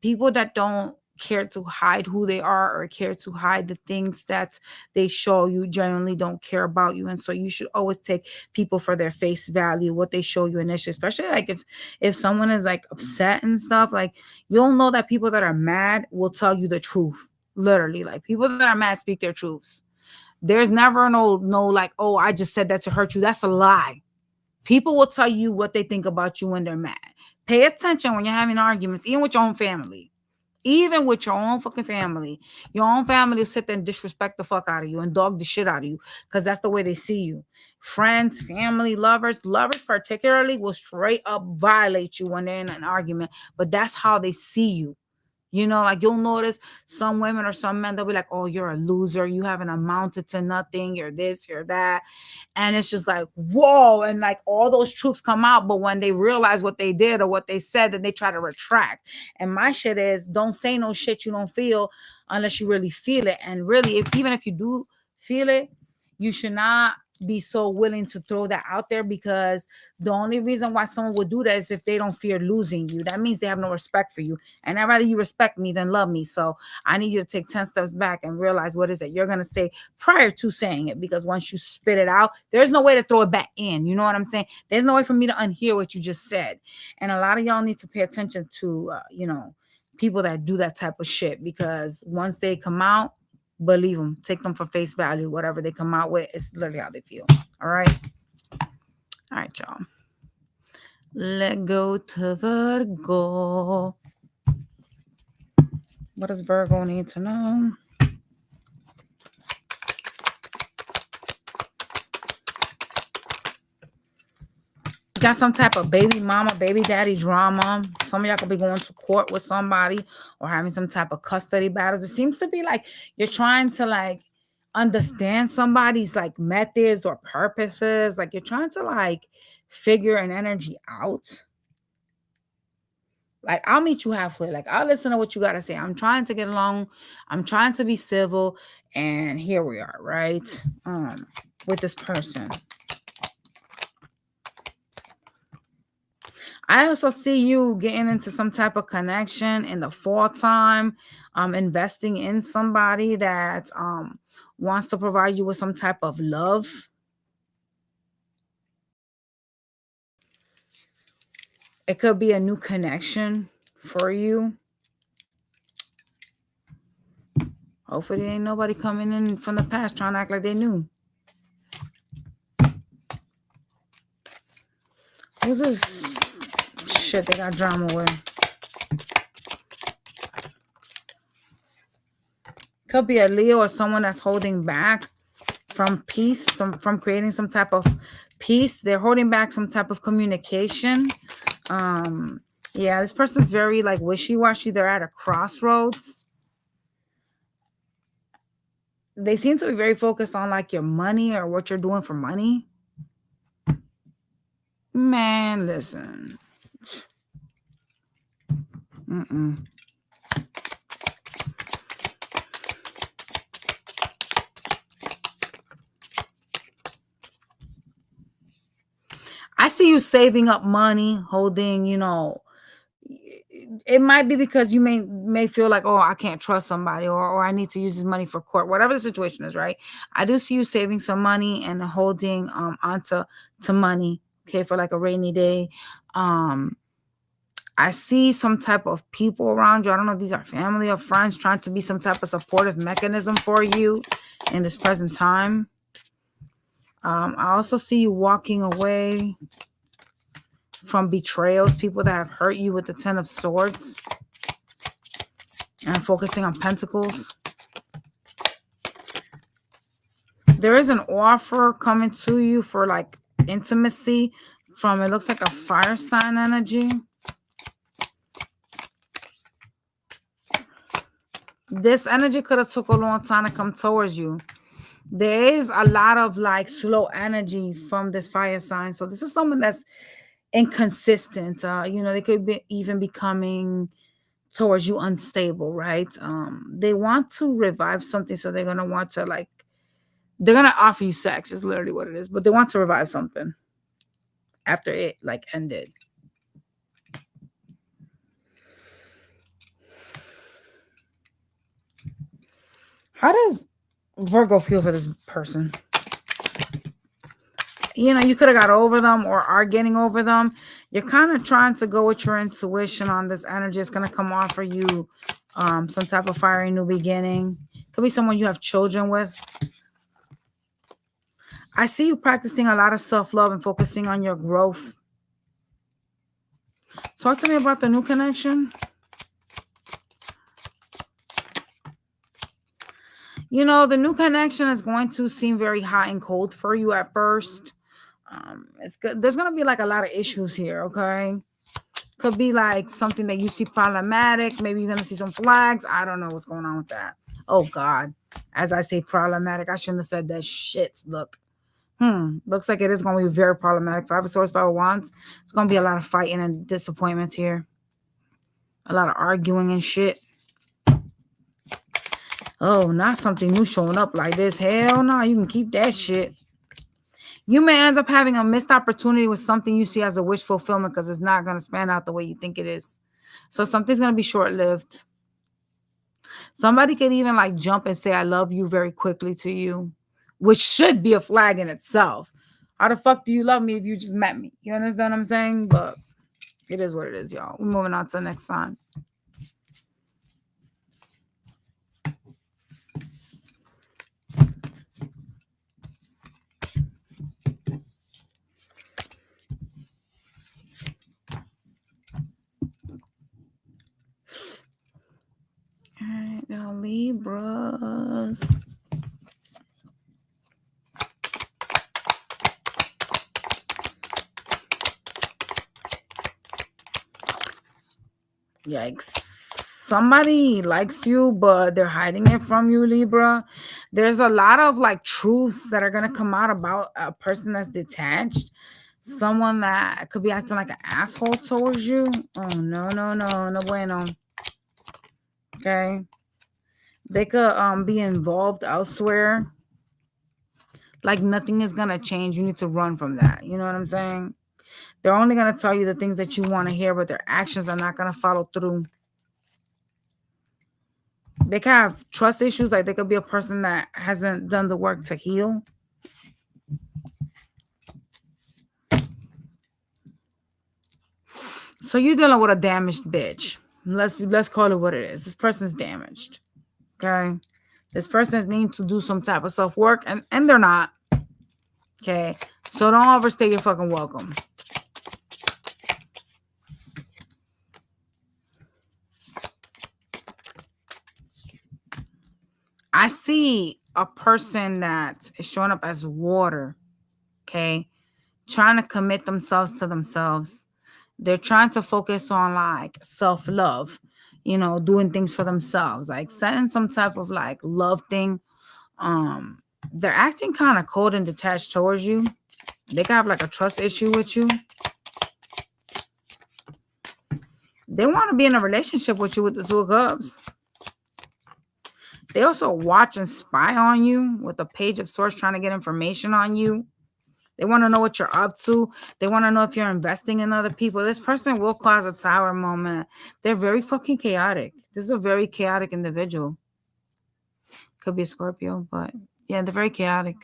People that don't care to hide who they are or care to hide the things that they show you genuinely don't care about you. And so you should always take people for their face value, what they show you initially, especially like if someone is like upset and stuff. Like you'll know that people that are mad will tell you the truth. Literally, like people that are mad speak their truths. There's never no like, oh, I just said that to hurt you. That's a lie. People will tell you what they think about you when they're mad. Pay attention when you're having arguments, even with your own family. Even with your own fucking family. Your own family will sit there and disrespect the fuck out of you and dog the shit out of you because that's the way they see you. Friends, family, lovers particularly will straight up violate you when they're in an argument, but that's how they see you. Like you'll notice some women or some men, they'll be like, oh, you're a loser. You haven't amounted to nothing. You're this, you're that. And it's just like, whoa. And like all those truths come out. But when they realize what they did or what they said, then they try to retract. And my shit is don't say no shit you don't feel unless you really feel it. And really, even if you do feel it, you should not be so willing to throw that out there, because the only reason why someone would do that is if they don't fear losing you. That means they have no respect for you. And I'd rather you respect me than love me. So I need you to take 10 steps back and realize what is it you're going to say prior to saying it, because once you spit it out, there's no way to throw it back in. You know what I'm saying? There's no way for me to unhear what you just said. And a lot of y'all need to pay attention to, people that do that type of shit, because once they come out, believe them, take them for face value. Whatever they come out with, it's literally how they feel. All right, y'all. Let go to Virgo. What does Virgo need to know? Got some type of baby mama, baby daddy drama. Some of y'all could be going to court with somebody or having some type of custody battles. It seems to be like you're trying to like understand somebody's like methods or purposes. Like you're trying to like figure an energy out. Like I'll meet you halfway. Like I'll listen to what you got to say. I'm trying to get along. I'm trying to be civil. And here we are, right? With this person. I also see you getting into some type of connection in the fall time, investing in somebody that wants to provide you with some type of love. It could be a new connection for you. Hopefully ain't nobody coming in from the past trying to act like they knew. Who's this shit they got drama with? Could be a Leo or someone that's holding back from peace, from creating some type of peace. They're holding back some type of communication. Yeah, this person's very like wishy-washy. They're at a crossroads. They seem to be very focused on like your money or what you're doing for money. Man, listen. I see you saving up money, holding, you know, it might be because you may feel like, oh, I can't trust somebody, or I need to use this money for court, whatever the situation is, right? I do see you saving some money and holding onto money, okay, for like a rainy day. I see some type of people around you. I don't know if these are family or friends trying to be some type of supportive mechanism for you in this present time. I also see you walking away from betrayals, people that have hurt you with the 10 of Swords, and focusing on Pentacles. There is an offer coming to you for like intimacy from, it looks like a fire sign energy. This energy could have took a long time to come towards you. There is a lot of like slow energy from this fire sign. So this is someone that's inconsistent. You know, they could be even becoming towards you unstable, right? They want to revive something, so they're gonna want to like, they're gonna offer you sex, is literally what it is, but they want to revive something after it like ended. How does Virgo feel for this person? You know, you could have got over them or are getting over them. You're kind of trying to go with your intuition on this energy. It's going to come off for you some type of fiery new beginning. Could be someone you have children with. I see you practicing a lot of self-love and focusing on your growth. Talk to me about the new connection. You know, the new connection is going to seem very hot and cold for you at first. It's good. There's gonna be like a lot of issues here, okay? Could be like something that you see problematic. Maybe you're gonna see some flags. I don't know what's going on with that. Oh God. As I say problematic, I shouldn't have said that shit. Look. Looks like it is gonna be very problematic. 5 of Swords, 5 of Wands. It's gonna be a lot of fighting and disappointments here. A lot of arguing and shit. Oh, not something new showing up like this. Hell no, you can keep that shit. You may end up having a missed opportunity with something you see as a wish fulfillment because it's not going to span out the way you think it is. So something's going to be short-lived. Somebody could even like jump and say, I love you very quickly to you, which should be a flag in itself. How the fuck do you love me if you just met me? You understand what I'm saying? But it is what it is, y'all. We're moving on to the next sign. All right, now Libras. Yikes. Somebody likes you, but they're hiding it from you, Libra. There's a lot of like truths that are going to come out about a person that's detached. Someone that could be acting like an asshole towards you. Oh, no bueno. Okay. They could be involved elsewhere. Like nothing is going to change. You need to run from that. You know what I'm saying? They're only going to tell you the things that you want to hear, but their actions are not going to follow through. They can have trust issues. Like they could be a person that hasn't done the work to heal. So you're dealing with a damaged bitch. Let's call it what it is. This person's damaged. Okay. This person's needing to do some type of self-work, and they're not. Okay. So don't overstay your fucking welcome. I see a person that is showing up as water. Okay. Trying to commit themselves to themselves. They're trying to focus on like self-love, doing things for themselves, like setting some type of like love thing. They're acting kind of cold and detached towards you. They could have like a trust issue with you. They want to be in a relationship with you with the Two of Cups. They also watch and spy on you with the Page of Swords, trying to get information on you. They want to know what you're up to. They want to know if you're investing in other people. This person will cause a tower moment. They're very fucking chaotic. This is a very chaotic individual. Could be a Scorpio, but yeah, they're very chaotic.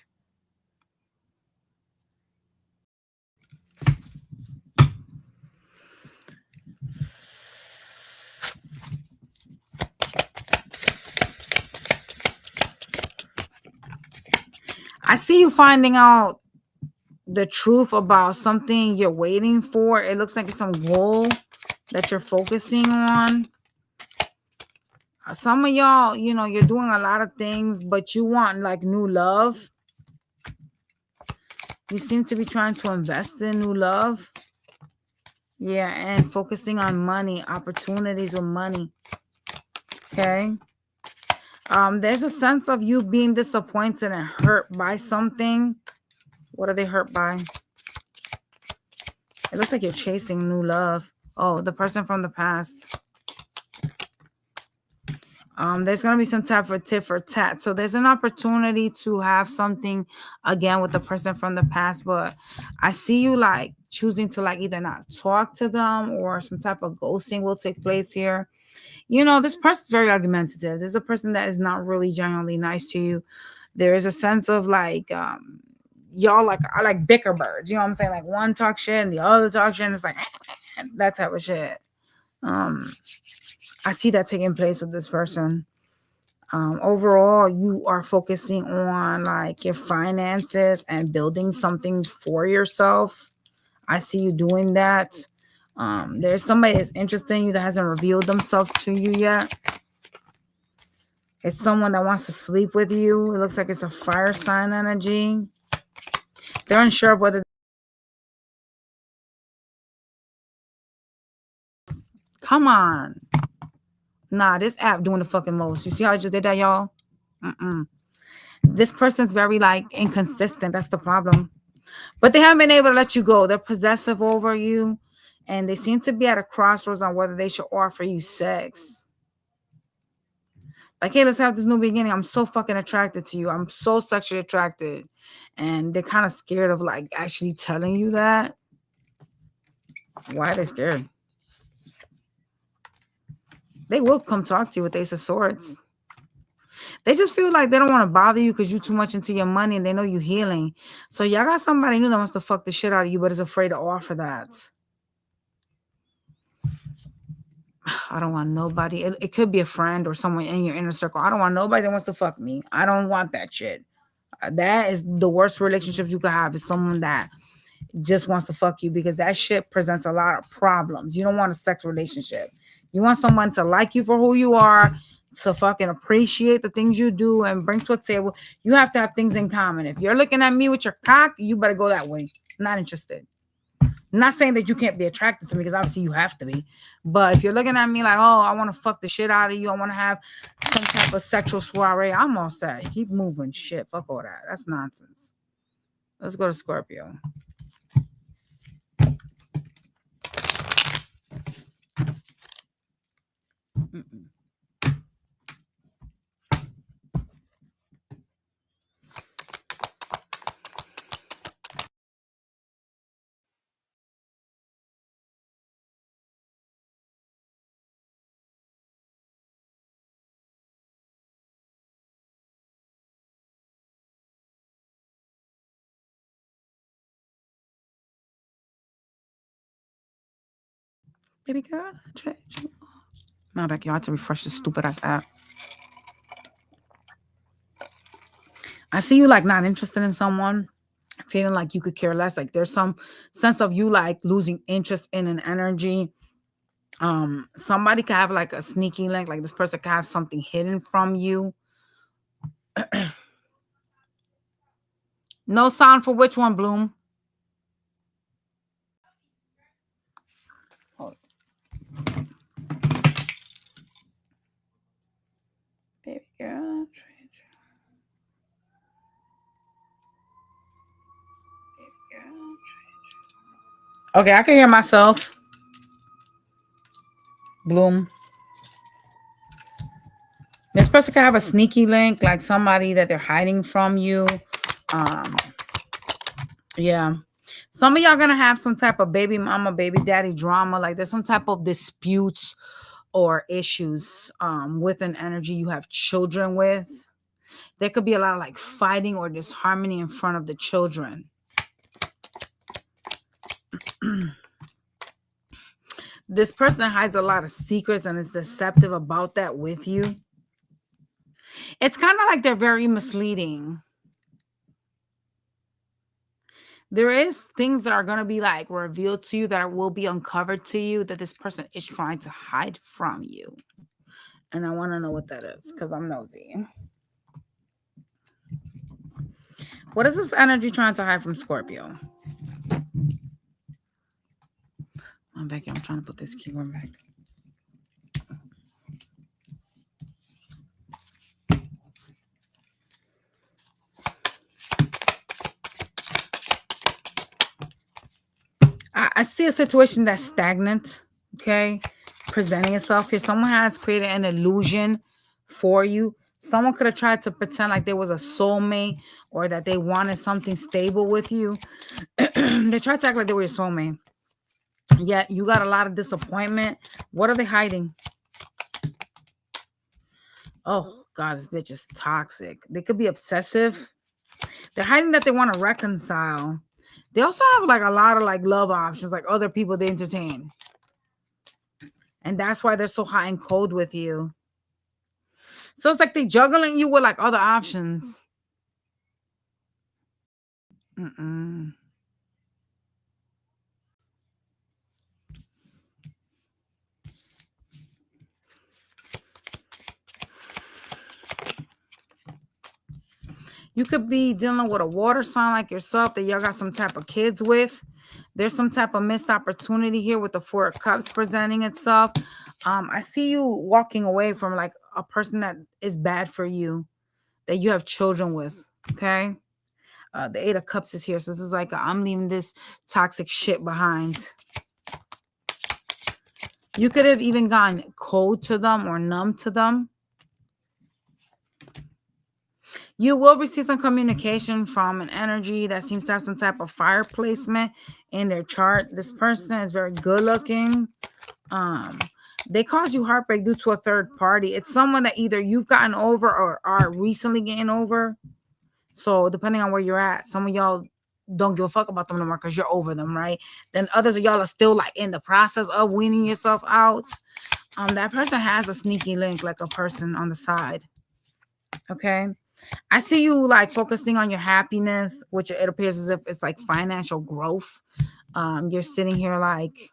I see you finding out the truth about something you're waiting for. It looks like it's some goal that you're focusing on. Some of y'all, you're doing a lot of things, but you want like new love. You seem to be trying to invest in new love. Yeah, and focusing on money, opportunities with money. Okay. There's a sense of you being disappointed and hurt by something. What are they hurt by? It looks like you're chasing new love. Oh, the person from the past. There's going to be some type of tit for tat. So there's an opportunity to have something again with the person from the past, but I see you like choosing to like either not talk to them or some type of ghosting will take place here. This person's very argumentative. There's a person that is not really genuinely nice to you. There is a sense of like, y'all like are like bicker birds. You know what I'm saying? Like one talk shit and the other talk shit. And it's like that type of shit. I see that taking place with this person. Overall, you are focusing on like your finances and building something for yourself. I see you doing that. There's somebody that's interested in you that hasn't revealed themselves to you yet. It's someone that wants to sleep with you. It looks like it's a fire sign energy. They're unsure of whether. Come on. Nah, this app doing the fucking most. You see how I just did that, y'all? This person's very like inconsistent. That's the problem. But they haven't been able to let you go. They're possessive over you. And they seem to be at a crossroads on whether they should offer you sex. Like, hey, let's have this new beginning. I'm so fucking attracted to you. I'm so sexually attracted. And they're kind of scared of like actually telling you that. Why are they scared? They will come talk to you with Ace of Swords. They just feel like they don't want to bother you because you're too much into your money and they know you healing. So y'all got somebody new that wants to fuck the shit out of you, but is afraid to offer that. I don't want nobody. It could be a friend or someone in your inner circle. I don't want nobody that wants to fuck me. I don't want that shit. That is the worst relationships you could have, is someone that just wants to fuck you, because that shit presents a lot of problems. You don't want a sex relationship. You want someone to like you for who you are, to fucking appreciate the things you do and bring to a table. You have to have things in common. If you're looking at me with your cock, you better go that way. Not interested. I'm not saying that you can't be attracted to me, because obviously you have to be. But if you're looking at me like, oh, I want to fuck the shit out of you, I want to have some type of sexual soiree, I'm all set. Keep moving. Shit. Fuck all that. That's nonsense. Let's go to Scorpio. Baby girl. My bad, y'all had to refresh this stupid ass app. I see you like not interested in someone, feeling like you could care less. Like there's some sense of you like losing interest in an energy. Somebody could have like a sneaky link, like this person could have something hidden from you. No sound for which one, Bloom? Oh. Baby girl. Okay, I can hear myself. Bloom. This person could have a sneaky link, like somebody that they're hiding from you. Yeah. Some of y'all gonna have some type of baby mama, baby daddy drama. Like there's some type of disputes or issues with an energy you have children with. There could be a lot of like fighting or disharmony in front of the children. This person hides a lot of secrets and is deceptive about that with you. It's kind of like they're very misleading. There is things that are going to be like revealed to you that will be uncovered to you that this person is trying to hide from you. And I want to know what that is because I'm nosy. What is this energy trying to hide from Scorpio? I'm back here. I'm trying to put this keyword back. I see a situation that's stagnant, okay, presenting itself here. Someone has created an illusion for you. Someone could have tried to pretend like there was a soulmate or that they wanted something stable with you. They tried to act like they were your soulmate. Yet you got a lot of disappointment. What are they hiding? Oh, God, this bitch is toxic. They could be obsessive. They're hiding that they want to reconcile. They also have like a lot of like love options, like other people they entertain. And that's why they're so hot and cold with you. So it's like they juggling you with like other options. You could be dealing with a water sign like yourself that y'all got some type of kids with. There's some type of missed opportunity here with the Four of Cups presenting itself. I see you walking away from like a person that is bad for you, that you have children with, okay? The Eight of Cups is here. So this is like, I'm leaving this toxic shit behind. You could have even gotten cold to them or numb to them. You will receive some communication from an energy that seems to have some type of fire placement in their chart. This person is very good looking. They cause you heartbreak due to a third party. It's someone that either you've gotten over or are recently getting over. So depending on where you're at, some of y'all don't give a fuck about them no more because you're over them, right? Then others of y'all are still like in the process of weaning yourself out. That person has a sneaky link, like a person on the side. Okay. I see you like focusing on your happiness, which it appears as if it's like financial growth. You're sitting here like,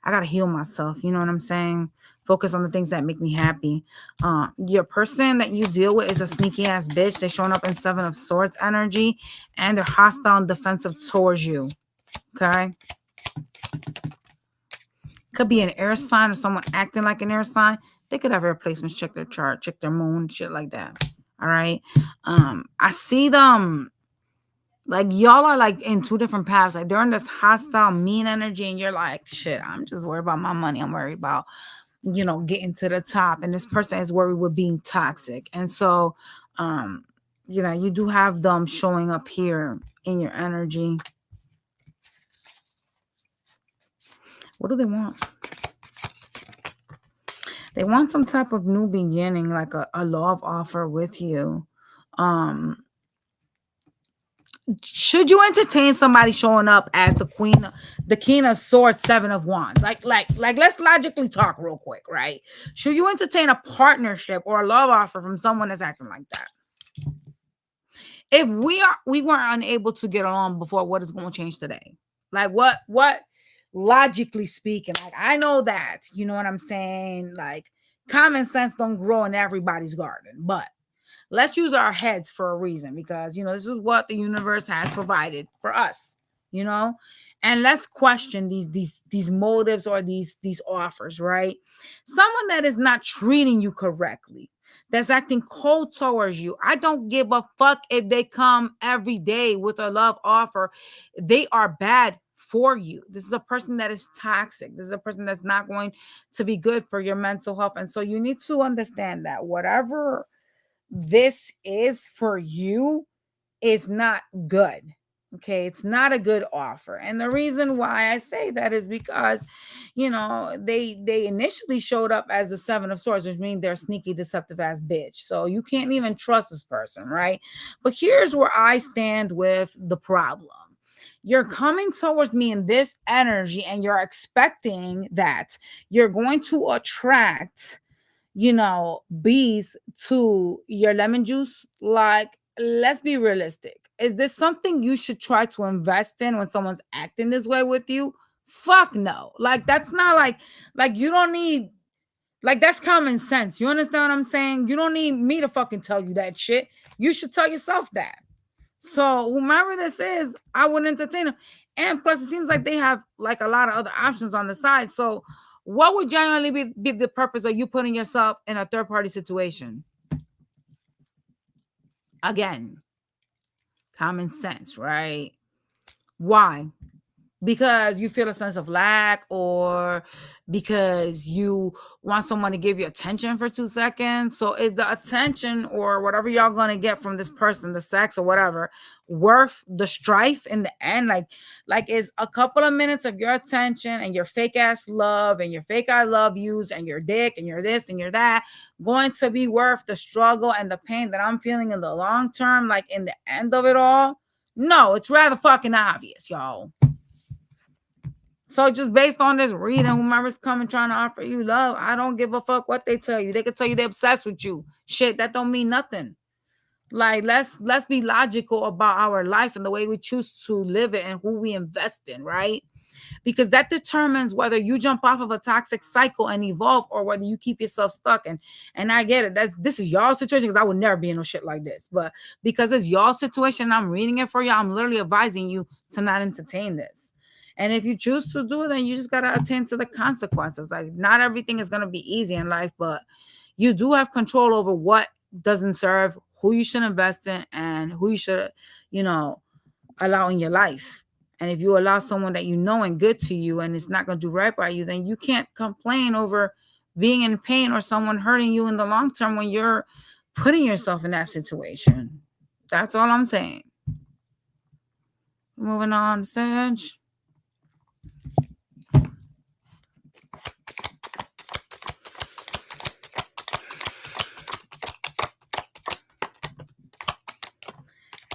I gotta heal myself. You know what I'm saying? Focus on the things that make me happy. Your person that you deal with is a sneaky ass bitch. They're showing up in Seven of Swords energy, and they're hostile and defensive towards you. Okay. Could be an air sign or someone acting like an air sign. They could have air placements. Check their chart, check their moon, shit like that. All right. I see them like y'all are like in two different paths. Like they're in this hostile, mean energy, and you're like, shit, I'm just worried about my money. I'm worried about, you know, getting to the top. And this person is worried with being toxic. And so, you know, you do have them showing up here in your energy. What do they want? They want some type of new beginning, like a love offer with you. should you entertain somebody showing up as the King of Swords, Seven of Wands? Like, let's logically talk real quick, right? Should you entertain a partnership or a love offer from someone that's acting like that? If we weren't unable to get along before, what is going to change today? Like, what logically speaking, like, I know that, you know what I'm saying? Like, common sense don't grow in everybody's garden, but let's use our heads for a reason, because, you know, this is what the universe has provided for us, you know, and let's question these motives or these offers, right? Someone that is not treating you correctly, that's acting cold towards you. I don't give a fuck if they come every day with a love offer. They are bad for you. This is a person that is toxic. This is a person that's not going to be good for your mental health. And so you need to understand that whatever this is for you is not good. Okay, it's not a good offer. And the reason why I say that is because, you know, they initially showed up as the Seven of Swords, which means they're a sneaky, deceptive ass bitch. So you can't even trust this person, right? But here's where I stand with the problem. You're coming towards me in this energy and you're expecting that you're going to attract, you know, bees to your lemon juice. Like, let's be realistic. Is this something you should try to invest in when someone's acting this way with you? Fuck no. Like, that's not like you don't need, like, that's common sense. You understand what I'm saying? You don't need me to fucking tell you that shit. You should tell yourself that. So whomever this is, I wouldn't entertain them. And plus, it seems like they have like a lot of other options on the side. So what would genuinely be the purpose of you putting yourself in a third party situation? Again, common sense, right? Why? Because you feel a sense of lack, or because you want someone to give you attention for 2 seconds. So is the attention or whatever y'all gonna get from this person, the sex or whatever, worth the strife in the end? Like is a couple of minutes of your attention and your fake ass love and your fake I love yous and your dick and your this and your that going to be worth the struggle and the pain that I'm feeling in the long term, like in the end of it all? No, it's rather fucking obvious, y'all. So just based on this reading, whomever's coming trying to offer you love, I don't give a fuck what they tell you. They could tell you they're obsessed with you. Shit, that don't mean nothing. Like, let's be logical about our life and the way we choose to live it and who we invest in, right? Because that determines whether you jump off of a toxic cycle and evolve, or whether you keep yourself stuck. And I get it. This is y'all situation, because I would never be in no shit like this. But because it's y'all situation, I'm reading it for you. I'm literally advising you to not entertain this. And if you choose to do it, then you just got to attend to the consequences. Like, not everything is going to be easy in life, but you do have control over what doesn't serve, who you should invest in, and who you should, you know, allow in your life. And if you allow someone that you know and good to you and it's not going to do right by you, then you can't complain over being in pain or someone hurting you in the long term when you're putting yourself in that situation. That's all I'm saying. Moving on, Sag.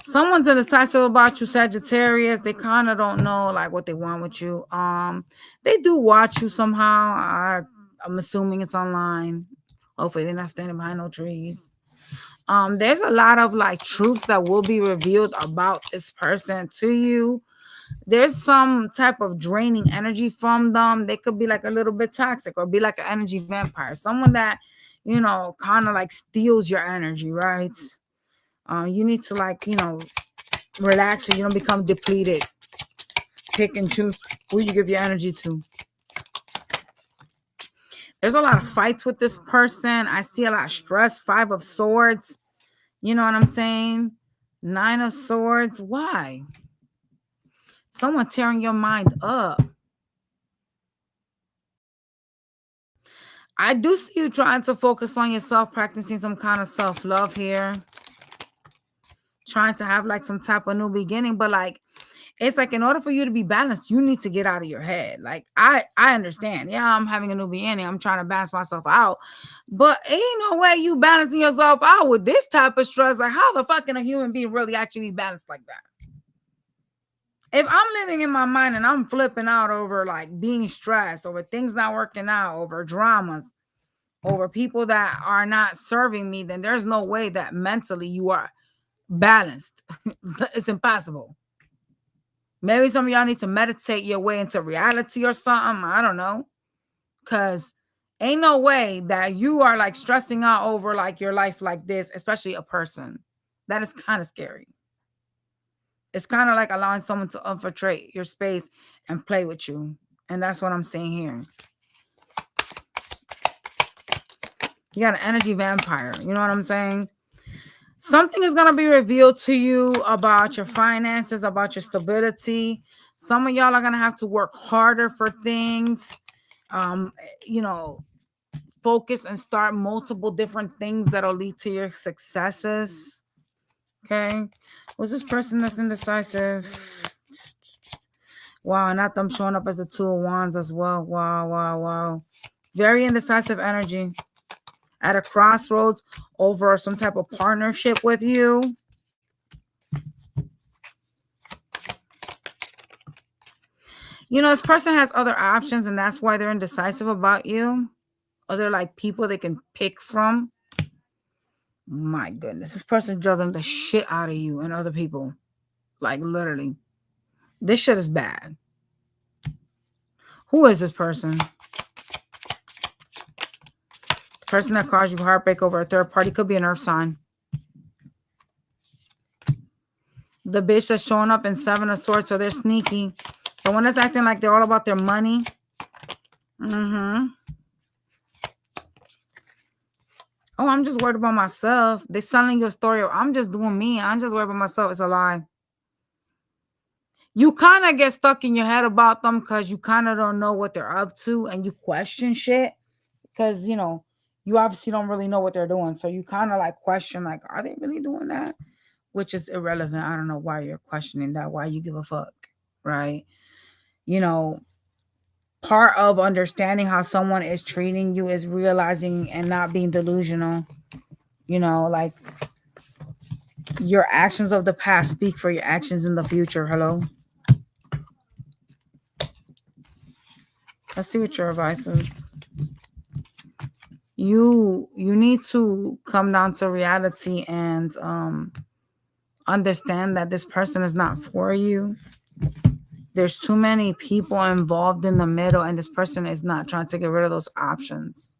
Someone's indecisive about you, Sagittarius. They kind of don't know like what they want with you. They do watch you somehow. I'm assuming it's online. Hopefully they're not standing behind no trees. There's a lot of like truths that will be revealed about this person to you. There's some type of draining energy from them. They could be like a little bit toxic or be like an energy vampire. Someone that, you know, kind of like steals your energy, right? You need to, like, you know, relax so you don't become depleted. Pick and choose who you give your energy to. There's a lot of fights with this person. I see a lot of stress. 5 of Swords. You know what I'm saying? 9 of Swords. Why? Someone tearing your mind up. I do see you trying to focus on yourself, practicing some kind of self-love here. Trying to have like some type of new beginning, but like, it's like, in order for you to be balanced, you need to get out of your head. Like, I understand. Yeah, I'm having a new beginning. I'm trying to balance myself out. But ain't no way you balancing yourself out with this type of stress. Like, how the fuck can a human being really actually be balanced like that? If I'm living in my mind and I'm flipping out over like being stressed, over things not working out, over dramas, over people that are not serving me, then there's no way that mentally you are balanced. It's impossible. Maybe some of y'all need to meditate your way into reality or something. I don't know. Because ain't no way that you are like stressing out over like your life like this, especially a person. That is kind of scary. It's kind of like allowing someone to infiltrate your space and play with you. And that's what I'm saying here. You got an energy vampire. You know what I'm saying? Something is going to be revealed to you about your finances, about your stability. Some of y'all are going to have to work harder for things. You know, focus and start multiple different things that'll lead to your successes. Okay. Was this person that's indecisive? Wow, not them showing up as the 2 of Wands as well. Wow. Very indecisive energy. At a crossroads over some type of partnership with you. You know, this person has other options, and that's why they're indecisive about you. Other like people they can pick from. My goodness, this person juggling the shit out of you and other people. Like literally. This shit is bad. Who is this person? The person that caused you heartbreak over a third party could be an earth sign. The bitch that's showing up in 7 of Swords, so they're sneaky. The one that's acting like they're all about their money. Oh, I'm just worried about myself. They're selling you a story of, I'm just doing me. I'm just worried about myself. It's a lie. You kind of get stuck in your head about them because you kind of don't know what they're up to and you question shit because, you know, you obviously don't really know what they're doing. So you kind of like question, like, are they really doing that? Which is irrelevant. I don't know why you're questioning that, why you give a fuck, right? You know, part of understanding how someone is treating you is realizing and not being delusional. You know, like your actions of the past speak for your actions in the future. Hello? Let's see what your advice is. You need to come down to reality and understand that this person is not for you. There's too many people involved in the middle, and this person is not trying to get rid of those options.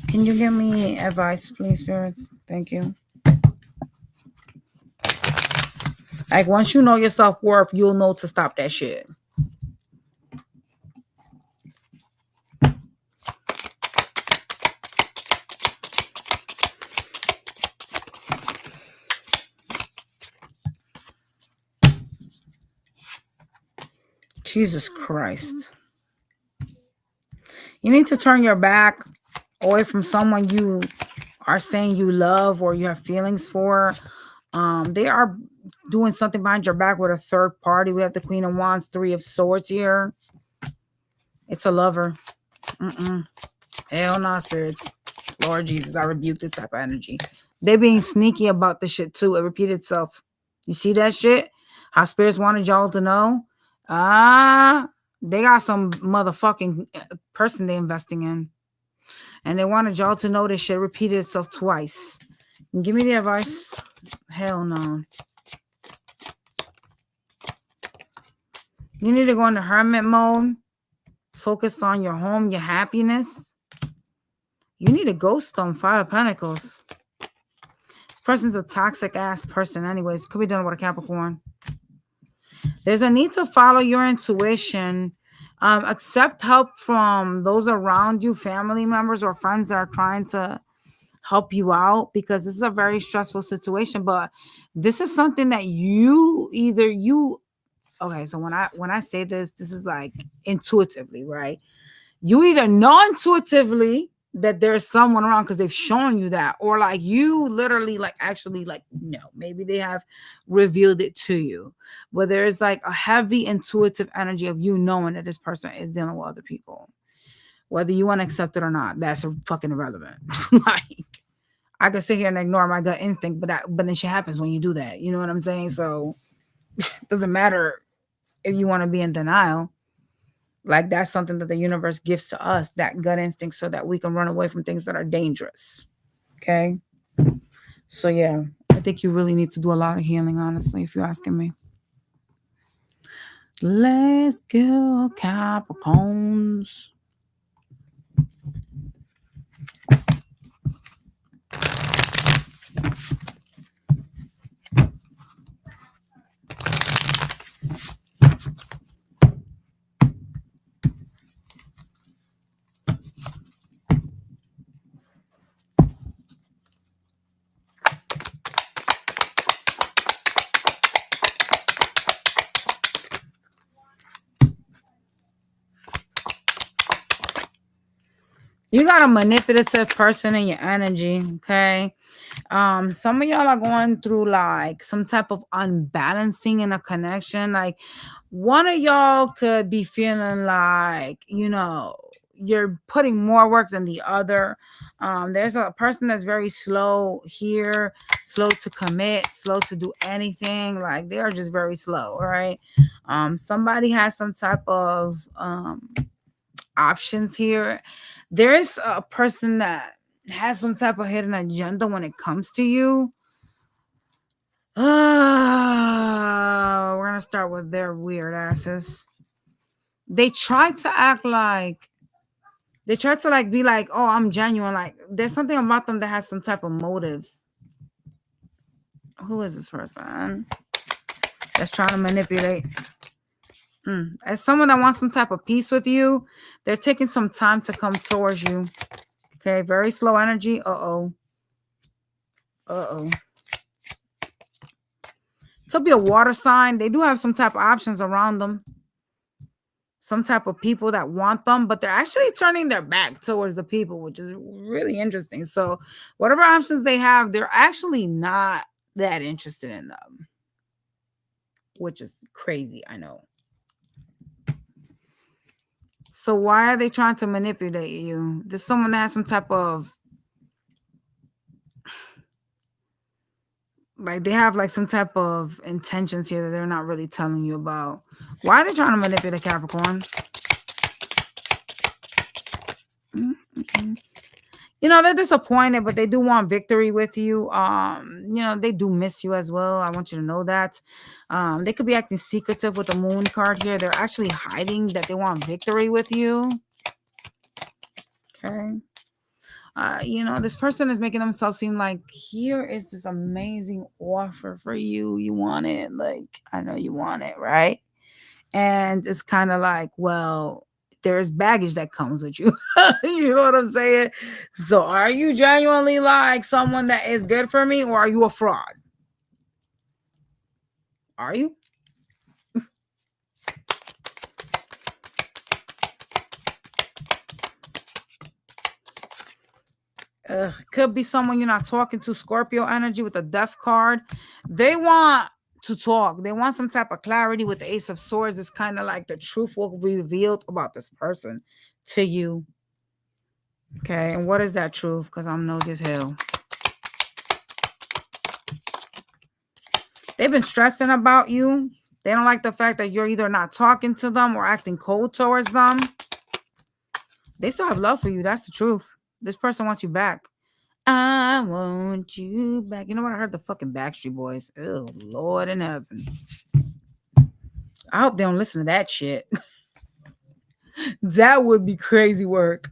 Can you give me advice, please, spirits? Thank you. Like, once you know your self-worth, you'll know to stop that shit. Jesus Christ. You need to turn your back away from someone you are saying you love or you have feelings for. They are doing something behind your back with a third party. We have the Queen of Wands, 3 of Swords here. It's a lover. Hell no, spirits. Lord Jesus, I rebuke this type of energy. They're being sneaky about this shit too. It repeated itself. You see that shit? How spirits wanted y'all to know? They got some motherfucking person they're investing in. And they wanted y'all to know this shit repeated itself twice. Give me the advice. Hell no. You need to go into hermit mode. Focus on your home, your happiness. You need to ghost them. 5 of Pentacles. This person's a toxic ass person anyways. Could be done with a Capricorn. There's a need to follow your intuition. Accept help from those around you, family members or friends that are trying to help you out, because this is a very stressful situation. But this is something that okay, so when I say this is like intuitively, right? You either know intuitively that there's someone around because they've shown you that, or like you literally like actually like no, maybe they have revealed it to you. But there's like a heavy intuitive energy of you knowing that this person is dealing with other people. Whether you want to accept it or not, that's fucking irrelevant. Like, I could sit here and ignore my gut instinct, but then shit happens when you do that. You know what I'm saying? So Doesn't matter if you want to be in denial. Like that's something that the universe gives to us, that gut instinct, so that we can run away from things that are dangerous. Okay. So yeah, I think you really need to do a lot of healing, honestly, if you're asking me. Let's go, Capricorns. You got a manipulative person in your energy, okay? Some of y'all are going through like some type of unbalancing in a connection. Like one of y'all could be feeling like, you're putting more work than the other. There's a person that's very slow here, slow to commit, slow to do anything. Like they are just very slow, all right? Somebody has some type of options here. There's a person that has some type of hidden agenda when it comes to you. We're gonna start with their weird asses. They try to act like be like, oh, I'm genuine. Like there's something about them that has some type of motives. Who is this person that's trying to manipulate? As someone that wants some type of peace with you, they're taking some time to come towards you. Okay, very slow energy. Uh-oh. Could be a water sign. They do have some type of options around them. Some type of people that want them, but they're actually turning their back towards the people, which is really interesting. So whatever options they have, they're actually not that interested in them, which is crazy, I know. So why are they trying to manipulate you? There's someone that has some type of like they have like some type of intentions here that they're not really telling you about. Why are they trying to manipulate Capricorn? They're disappointed, but they do want victory with you. They do miss you as well. I want you to know that. They could be acting secretive with the moon card here. They're actually hiding that they want victory with you. Okay. This person is making themselves seem like here is this amazing offer for you. You want it. Like, I know you want it, right? And it's kind of like, well, there's baggage that comes with you. You know what I'm saying? So are you genuinely like someone that is good for me, or are you a fraud? Are you? Could be someone you're not talking to. Scorpio energy with the death card. They want to talk. They want some type of clarity with the Ace of Swords. It's kind of like the truth will be revealed about this person to you. Okay, and what is that truth? Because I'm nosy as hell. They've been stressing about you. They don't like the fact that you're either not talking to them or acting cold towards them. They still have love for you. That's the truth. This person wants you back. I want you back. You know what? I heard the fucking Backstreet Boys. Oh, Lord in heaven. I hope they don't listen to that shit. That would be crazy work.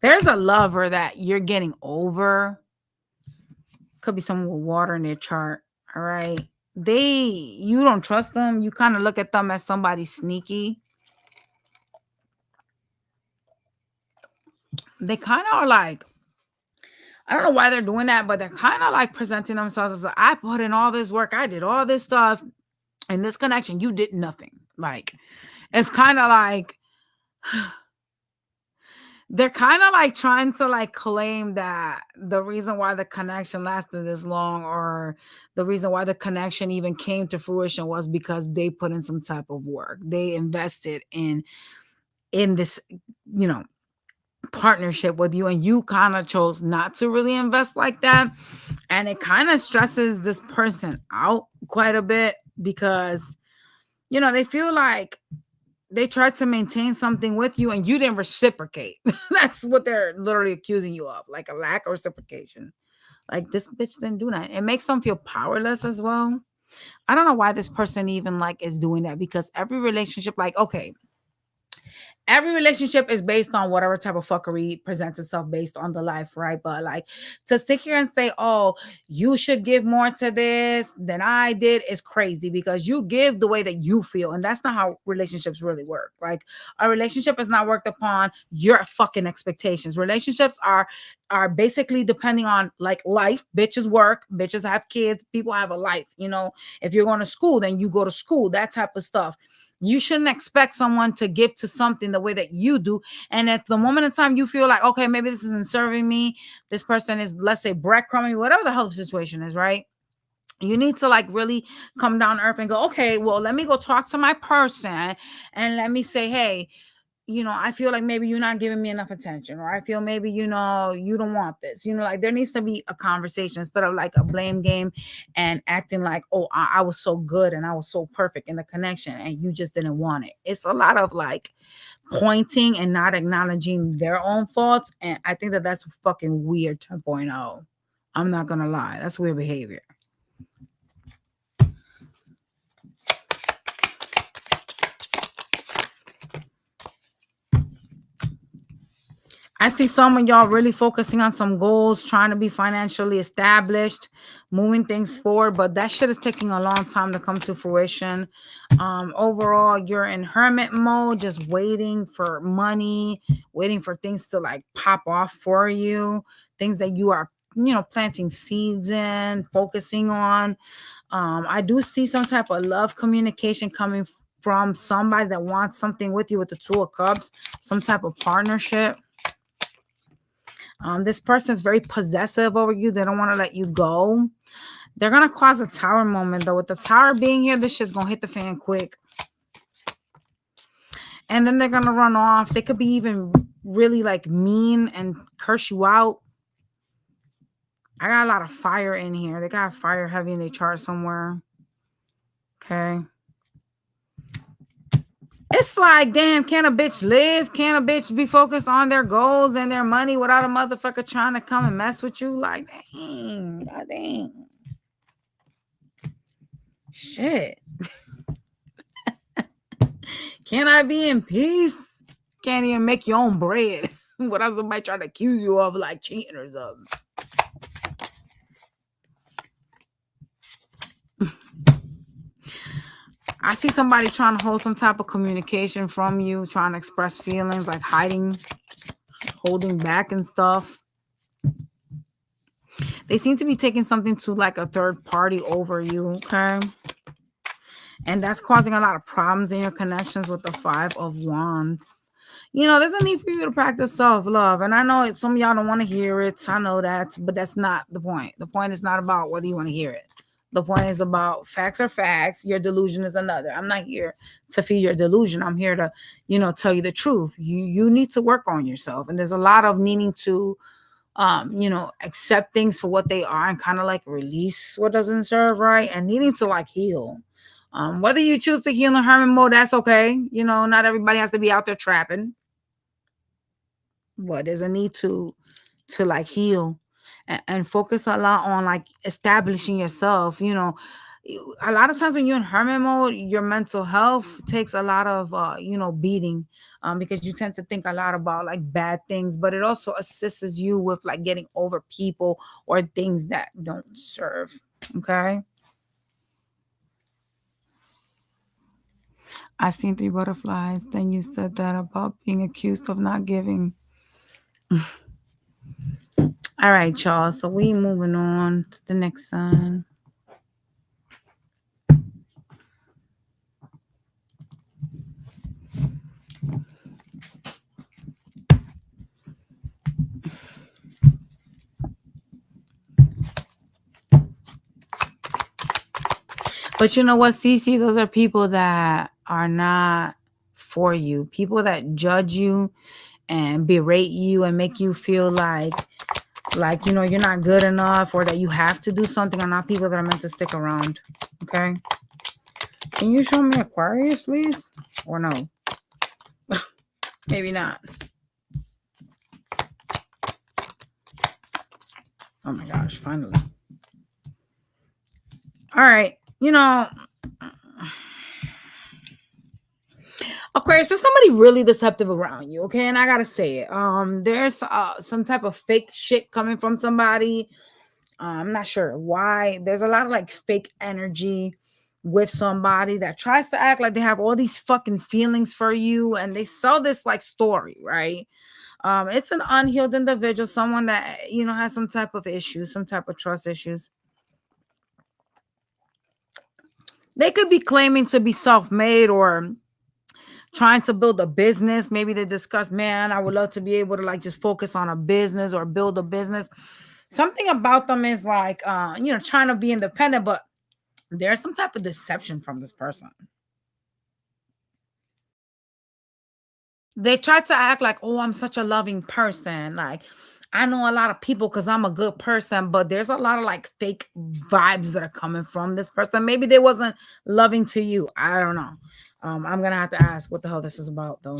There's a lover that you're getting over. Could be someone with water in their chart. All right. You don't trust them. You kind of look at them as somebody sneaky. They kind of are like, I don't know why they're doing that, but they're kind of like presenting themselves as I put in all this work. I did all this stuff. In this connection, you did nothing. Like, it's kind of like they're kind of like trying to like claim that the reason why the connection lasted this long, or the reason why the connection even came to fruition, was because they put in some type of work. They invested in this, you know, partnership with you, and you kind of chose not to really invest like that. And it kind of stresses this person out quite a bit, because you know, they feel like they tried to maintain something with you and you didn't reciprocate. That's what they're literally accusing you of, like a lack of reciprocation. Like, this bitch didn't do that. It makes them feel powerless as well. I don't know why this person even like is doing that, because every relationship, like, okay, every relationship is based on whatever type of fuckery presents itself based on the life, right? But like, to sit here and say, oh, you should give more to this than I did, is crazy, because you give the way that you feel. And that's not how relationships really work. Like, a relationship is not worked upon your fucking expectations. Relationships are basically depending on like life. Bitches work, bitches have kids, people have a life. You know, if you're going to school, then you go to school, that type of stuff. You shouldn't expect someone to give to something the way that you do. And at the moment in time you feel like, okay, maybe this isn't serving me, this person is, let's say, breadcrumbing, whatever the hell the situation is, right? You need to like really come down to earth and go, okay, well, let me go talk to my person and let me say, hey, you know, I feel like maybe you're not giving me enough attention, or I feel maybe, you know, you don't want this. You know, like, there needs to be a conversation instead of like a blame game and acting like, oh, I was so good and I was so perfect in the connection and you just didn't want it. It's a lot of like pointing and not acknowledging their own faults. And I think that that's fucking weird 2.0. I'm not going to lie. That's weird behavior. I see some of y'all really focusing on some goals, trying to be financially established, moving things forward, but that shit is taking a long time to come to fruition. Overall, you're in hermit mode, just waiting for money, waiting for things to like pop off for you, things that you are, you know, planting seeds in, focusing on. I do see some type of love communication coming from somebody that wants something with you with the Two of Cups, some type of partnership. This person is very possessive over you. They don't want to let you go. They're going to cause a tower moment, though. With the tower being here, this shit's going to hit the fan quick. And then they're going to run off. They could be even really like mean and curse you out. I got a lot of fire in here. They got fire heavy in their chart somewhere. Okay. It's like, damn, can a bitch live? Can a bitch be focused on their goals and their money without a motherfucker trying to come and mess with you? Like, dang, god dang. Shit. Can I be in peace? Can't even make your own bread without somebody trying to accuse you of like cheating or something. I see somebody trying to hold some type of communication from you, trying to express feelings, like hiding, holding back and stuff. They seem to be taking something to like a third party over you, okay? And that's causing a lot of problems in your connections with the Five of Wands. You know, there's a need for you to practice self-love. And I know some of y'all don't want to hear it. I know that, but that's not the point. The point is not about whether you want to hear it. The point is about facts are facts. Your delusion is another. I'm not here to feed your delusion. I'm here to, you know, tell you the truth. You need to work on yourself. And there's a lot of needing to you know, accept things for what they are and kind of like release what doesn't serve, right? And needing to like heal. Whether you choose to heal in hermit mode, that's okay. You know, not everybody has to be out there trapping. But there's a need to like heal and focus a lot on like establishing yourself. You know, a lot of times when you're in hermit mode, your mental health takes a lot of you know, beating, because you tend to think a lot about like bad things, but it also assists you with like getting over people or things that don't serve. Okay. I seen 3 butterflies. Then you said that about being accused of not giving. All right, y'all. So we moving on to the next sign. But you know what, Cece? Those are people that are not for you. People that judge you and berate you and make you feel like you know, you're not good enough or that you have to do something are not people that are meant to stick around. Okay? Can you show me Aquarius, please? Or no? Maybe not. Oh my gosh, finally. All right. You know, Aquarius, there's somebody really deceptive around you, okay? And I gotta say it. There's some type of fake shit coming from somebody. I'm not sure why. There's a lot of like fake energy with somebody that tries to act like they have all these fucking feelings for you, and they sell this like story, right? It's an unhealed individual, someone that you know has some type of issues, some type of trust issues. They could be claiming to be self-made or trying to build a business. Maybe they discuss, man, I would love to be able to like just focus on a business or build a business. Something about them is like, you know, trying to be independent, but there's some type of deception from this person. They try to act like, oh, I'm such a loving person. Like, I know a lot of people because I'm a good person, but there's a lot of like fake vibes that are coming from this person. Maybe they wasn't loving to you. I don't know. I'm gonna have to ask what the hell this is about, though.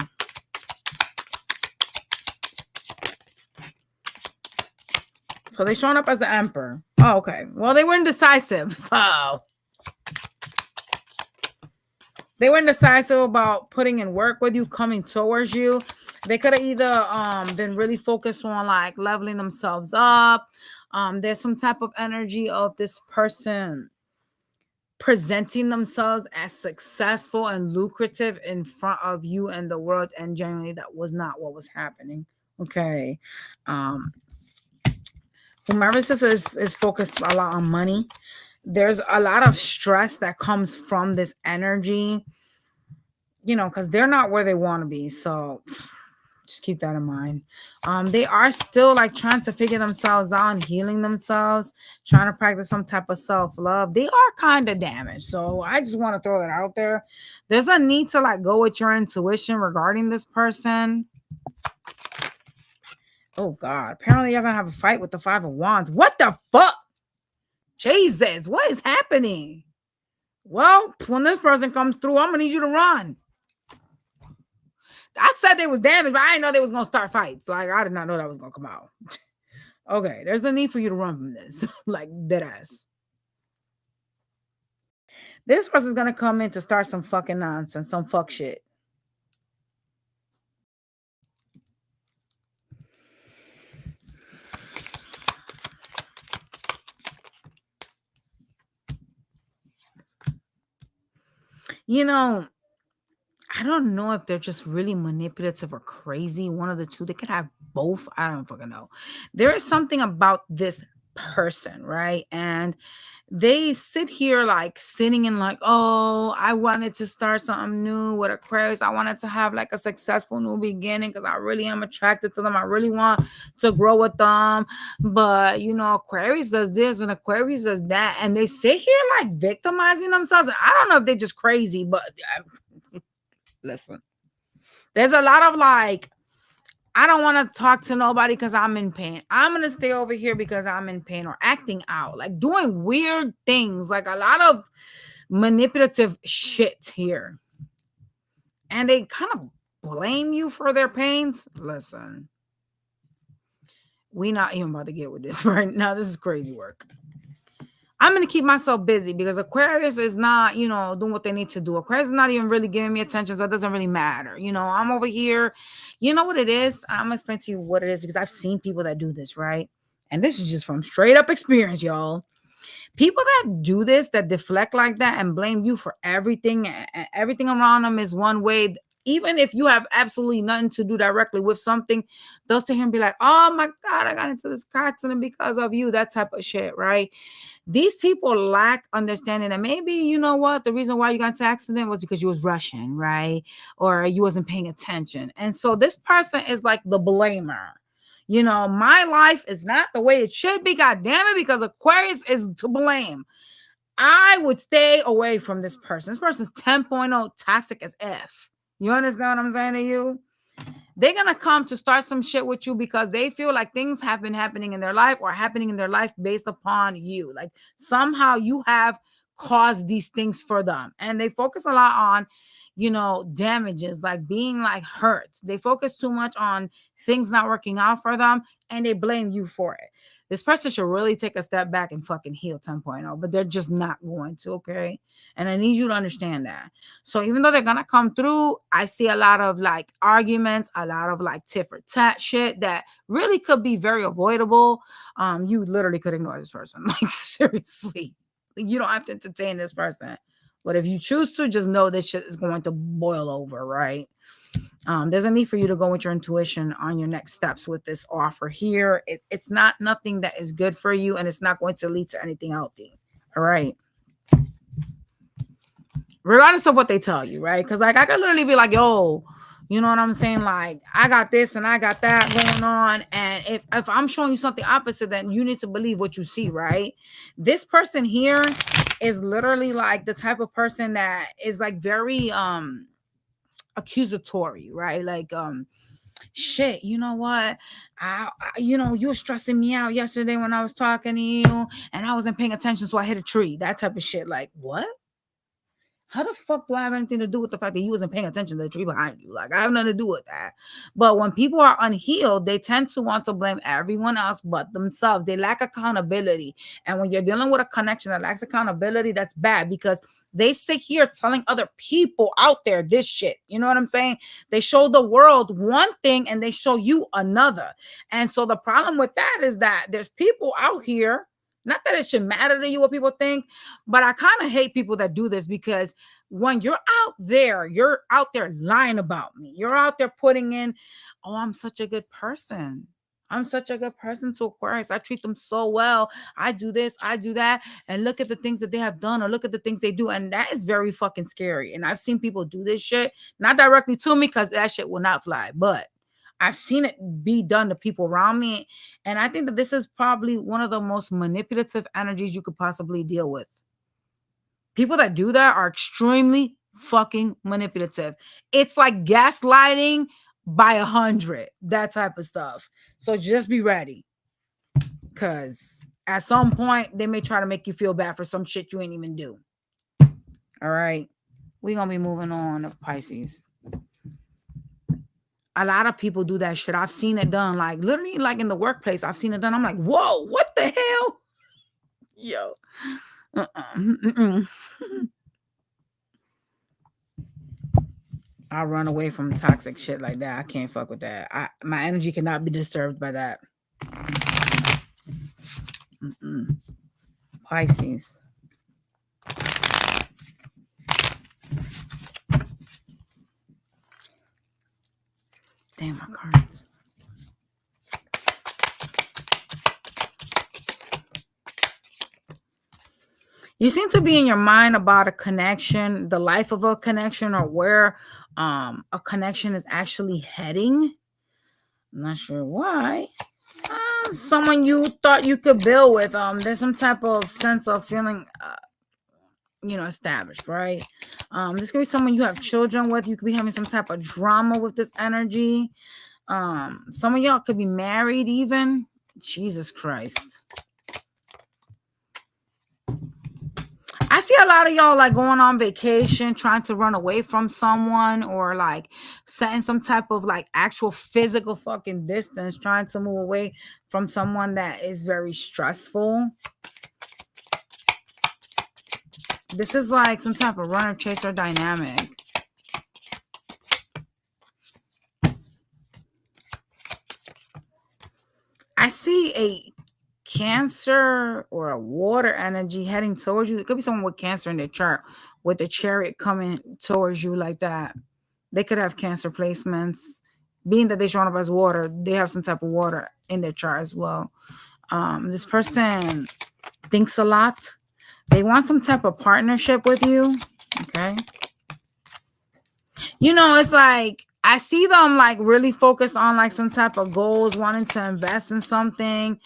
So they showing up as the emperor. Oh, okay. Well, they were indecisive. So they were indecisive about putting in work with you, coming towards you. They could have either been really focused on like leveling themselves up. There's some type of energy of this person presenting themselves as successful and lucrative in front of you and the world, and generally that was not what was happening. Okay. Whomever this is focused a lot on money. There's a lot of stress that comes from this energy, you know, because they're not where they want to be. So just keep that in mind. They are still like trying to figure themselves out and healing themselves, trying to practice some type of self-love. They are kind of damaged. So I just want to throw that out there. There's a need to like go with your intuition regarding this person. Oh God, apparently you're gonna have a fight with the Five of Wands. What the fuck? Jesus, what is happening? Well, when this person comes through, I'm gonna need you to run. I said they was damaged, but I didn't know they was gonna start fights. Like I did not know that was gonna come out. Okay, there's a need for you to run from this, like dead ass. This person's gonna come in to start some fucking nonsense, some fuck shit. You know, I don't know if they're just really manipulative or crazy. One of the two. They could have both. I don't fucking know. There is something about this person, right? And they sit here like sitting and like, oh, I wanted to start something new with Aquarius. I wanted to have like a successful new beginning because I really am attracted to them. I really want to grow with them. But you know, Aquarius does this and Aquarius does that. And they sit here like victimizing themselves. And I don't know if they're just crazy, but listen, there's a lot of like, I don't want to talk to nobody because I'm in pain. I'm going to stay over here because I'm in pain, or acting out, like doing weird things, like a lot of manipulative shit here. And they kind of blame you for their pains. Listen, we not even about to get with this right now. This is crazy work. I'm going to keep myself busy because Aquarius is not, you know, doing what they need to do. Aquarius is not even really giving me attention, so it doesn't really matter. You know, I'm over here. You know what it is? I'm going to explain to you what it is because I've seen people that do this, right? And this is just from straight up experience, y'all. People that do this, that deflect like that and blame you for everything, and everything around them is one way. Even if you have absolutely nothing to do directly with something, they'll sit here and be like, oh my God, I got into this car accident because of you, that type of shit, right? These people lack understanding that maybe, you know what, the reason why you got into accident was because you was rushing, right? Or you wasn't paying attention. And so this person is like the blamer. You know, my life is not the way it should be, God damn it, because Aquarius is to blame. I would stay away from this person. This person's 10.0 toxic as F. You understand what I'm saying to you? They're going to come to start some shit with you because they feel like things have been happening in their life or happening in their life based upon you. Like somehow you have caused these things for them. And they focus a lot on, you know, damages, like being like hurt. They focus too much on things not working out for them and they blame you for it. This person should really take a step back and fucking heal 10.0, but they're just not going to, okay? And I need you to understand that. So even though they're going to come through, I see a lot of like arguments, a lot of like tit for tat shit that really could be very avoidable. You literally could ignore this person. Like seriously, you don't have to entertain this person. But if you choose to, just know this shit is going to boil over, right? There's a need for you to go with your intuition on your next steps with this offer here. It's not nothing that is good for you, and it's not going to lead to anything healthy. All right. Regardless of what they tell you, right? Because like I could literally be like, yo, you know what I'm saying? Like I got this and I got that going on. And if I'm showing you something opposite, then you need to believe what you see, right? This person here is literally like the type of person that is like very accusatory, right? Like shit, you know what? You know, you were stressing me out yesterday when I was talking to you and I wasn't paying attention, so I hit a tree. That type of shit. Like, what? How the fuck do I have anything to do with the fact that you wasn't paying attention to the tree behind you? Like, I have nothing to do with that. But when people are unhealed, they tend to want to blame everyone else but themselves. They lack accountability. And when you're dealing with a connection that lacks accountability, that's bad because they sit here telling other people out there this shit. You know what I'm saying? They show the world one thing and they show you another. And so the problem with that is that there's people out here. Not that it should matter to you what people think, but I kind of hate people that do this because when you're out there lying about me. You're out there putting in, oh, I'm such a good person. I'm such a good person to Aquarius. I treat them so well. I do this, I do that. And look at the things that they have done or look at the things they do. And that is very fucking scary. And I've seen people do this shit, not directly to me because that shit will not fly, but I've seen it be done to people around me. And I think that this is probably one of the most manipulative energies you could possibly deal with. People that do that are extremely fucking manipulative. It's like gaslighting by 100, that type of stuff. So just be ready. Because at some point, they may try to make you feel bad for some shit you ain't even do. All right. We're going to be moving on to Pisces. A lot of people do that shit. I've seen it done. Like literally like in the workplace, I've seen it done. I'm like, whoa, what the hell? Yo. I'll run away from toxic shit like that. I can't fuck with that. My energy cannot be disturbed by that. Pisces. Damn, my cards. You seem to be in your mind about a connection, the life of a connection, or where a connection is actually heading. I'm not sure why. Someone you thought you could build with. There's some type of sense of feeling established, right? This could be someone you have children with. You could be having some type of drama with this energy. Some of y'all could be married even. Jesus Christ. I see a lot of y'all like going on vacation, trying to run away from someone, or like setting some type of like actual physical fucking distance, trying to move away from someone that is very stressful. This is like some type of runner chaser dynamic. I see a Cancer or a water energy heading towards you. It could be someone with Cancer in their chart with the Chariot coming towards you like that. They could have Cancer placements. Being that they're showing up as water, they have some type of water in their chart as well. This person thinks a lot. They want some type of partnership with you. Okay. It's like I see them like really focused on like some type of goals, wanting to invest in something.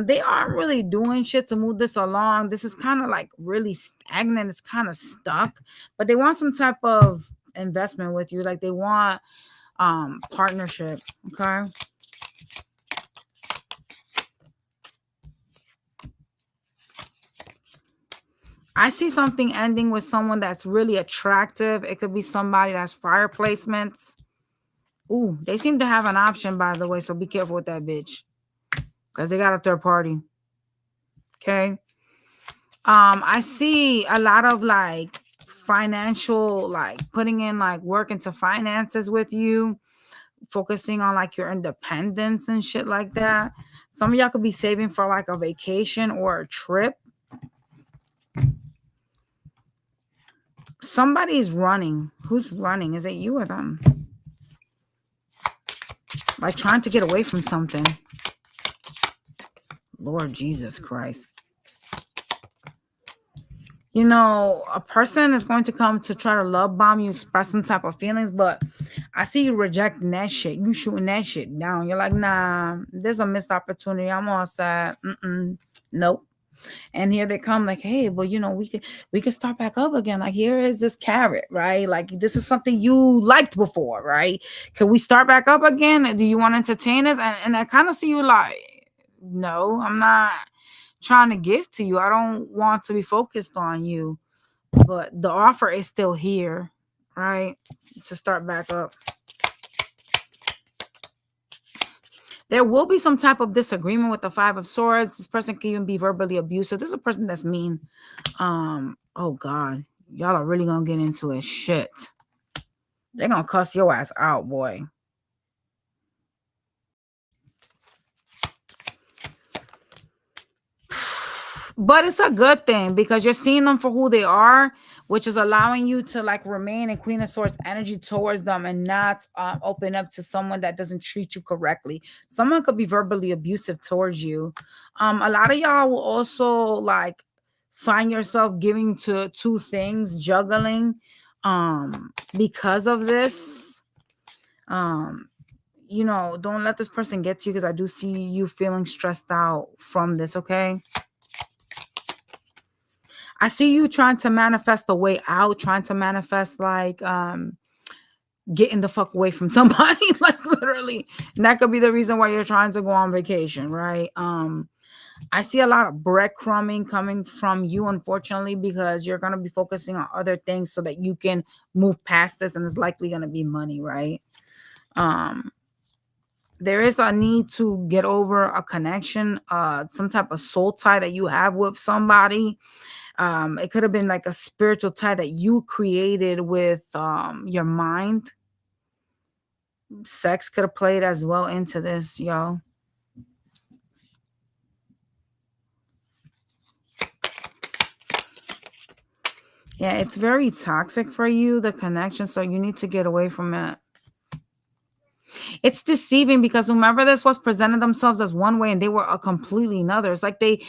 They aren't really doing shit to move this along. This is kind of like really stagnant. It's kind of stuck, but they want some type of investment with you. Like they want partnership. Okay. I see something ending with someone that's really attractive. It could be somebody that's fire placements. Ooh, they seem to have an option, by the way, so be careful with that bitch. Because they got a third party. Okay. I see a lot of like financial, like putting in like work into finances with you, focusing on like your independence and shit like that. Some of y'all could be saving for like a vacation or a trip. Somebody's running. Who's running? Is it you or them? Like trying to get away from something. Lord Jesus Christ. You know, a person is going to come to try to love bomb you, express some type of feelings, but I see you rejecting that shit. You shooting that shit down. You're like, nah, there's a missed opportunity. I'm all sad. Nope. And here they come like, hey, well, you know, we could start back up again. Like, here is this carrot, right? Like, this is something you liked before, right? Can we start back up again? Do you want to entertain us? And I kind of see you like, no, I'm not trying to give to you. I don't want to be focused on you. But the offer is still here, right? To start back up. There will be some type of disagreement with the Five of Swords. This person can even be verbally abusive. This is a person that's mean. Oh God, y'all are really gonna get into it. Shit, they're gonna cuss your ass out, boy. But it's a good thing because you're seeing them for who they are, which is allowing you to like remain in Queen of Swords energy towards them and not open up to someone that doesn't treat you correctly. Someone could be verbally abusive towards you. A lot of y'all will also like find yourself giving to two things, juggling because of this. You know, don't let this person get to you because I do see you feeling stressed out from this, okay? I see you trying to manifest a way out, trying to manifest like getting the fuck away from somebody, like literally. And that could be the reason why you're trying to go on vacation, right? I see a lot of breadcrumbing coming from you, unfortunately, because you're gonna be focusing on other things so that you can move past this, and it's likely gonna be money, right? There is a need to get over a connection, some type of soul tie that you have with somebody. It could have been like a spiritual tie that you created with your mind. Sex could have played as well into this, yo. Yeah, it's very toxic for you, the connection, so you need to get away from it. It's deceiving because whomever this was presented themselves as one way and they were a completely another. It's like they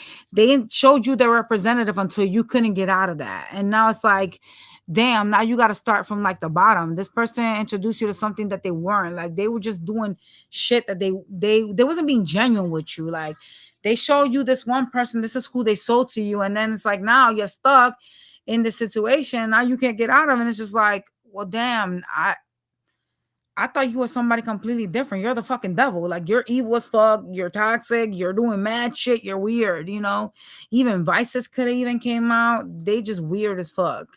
showed you their representative until you couldn't get out of that. And now it's like, damn, now you got to start from like the bottom. This person introduced you to something that they weren't. Like they were just doing shit that they wasn't being genuine with you. Like they showed you this one person, this is who they sold to you. And then it's like, now you're stuck in this situation. Now you can't get out of it. And it's just like, well, damn, I thought you were somebody completely different. You're the fucking devil. Like you're evil as fuck. You're toxic. You're doing mad shit. You're weird. You know, even vices could have even came out. They just weird as fuck.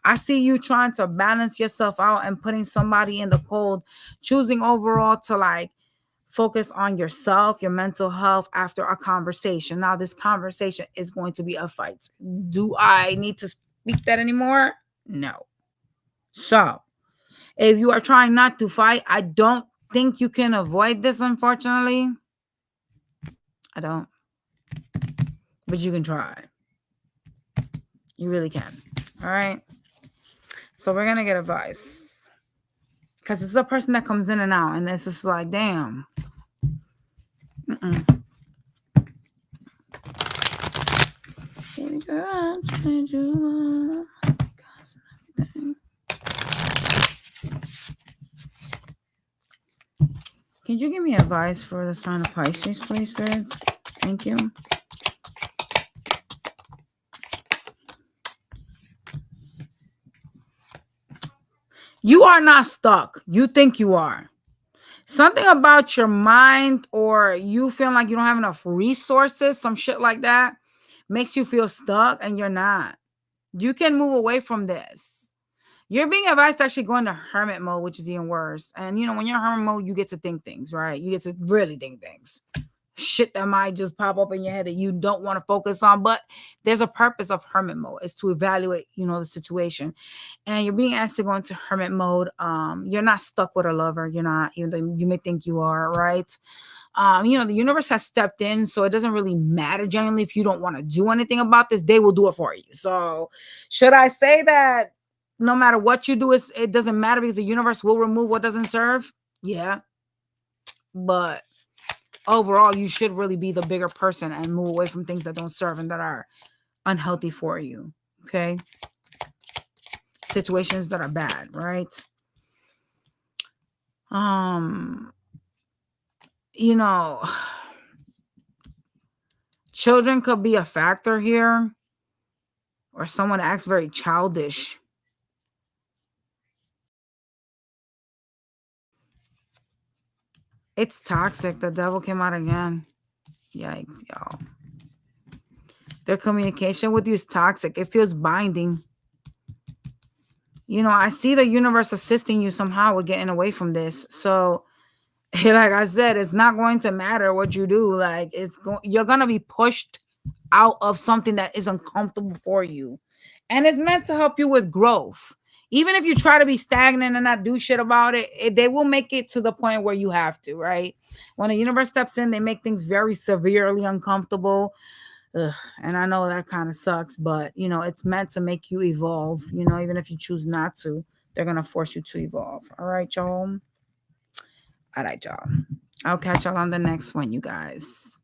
I see you trying to balance yourself out and putting somebody in the cold, choosing overall to like focus on yourself, your mental health after a conversation. Now this conversation is going to be a fight. Do I need to speak that anymore? No. So if you are trying not to fight, I don't think you can avoid this, unfortunately. I don't. But you can try. You really can. All right? So we're going to get advice. Because it's a person that comes in and out. And it's just like, damn. Baby girl, I'm trying to do everything. Can you give me advice for the sign of Pisces, please, spirits? Thank you. You are not stuck. You think you are. Something about your mind or you feel like you don't have enough resources, some shit like that, makes you feel stuck, and you're not. You can move away from this. You're being advised to actually go into hermit mode, which is even worse. And you know, when you're in hermit mode, you get to think things, right? You get to really think things. Shit that might just pop up in your head that you don't want to focus on. But there's a purpose of hermit mode, is to evaluate, you know, the situation. And you're being asked to go into hermit mode. You're not stuck with a lover. You're not, even though you may think you are, right? You know, the universe has stepped in, so it doesn't really matter generally if you don't want to do anything about this. They will do it for you. So should I say that no matter what you do, it doesn't matter because the universe will remove what doesn't serve? Yeah. But overall, you should really be the bigger person and move away from things that don't serve and that are unhealthy for you. Okay. Situations that are bad, right? You know, children could be a factor here, or someone acts very childish. It's toxic. The devil came out again. Yikes, y'all. Their communication with you is toxic. It feels binding. You know, I see the universe assisting you somehow with getting away from this. So, like I said, it's not going to matter what you do. Like, you're going to be pushed out of something that is uncomfortable for you. And it's meant to help you with growth. Even if you try to be stagnant and not do shit about it, they will make it to the point where you have to, right? When the universe steps in, they make things very severely uncomfortable. Ugh, and I know that kind of sucks, but, you know, it's meant to make you evolve. You know, even if you choose not to, they're going to force you to evolve. All right, y'all. All right, y'all. I'll catch y'all on the next one, you guys.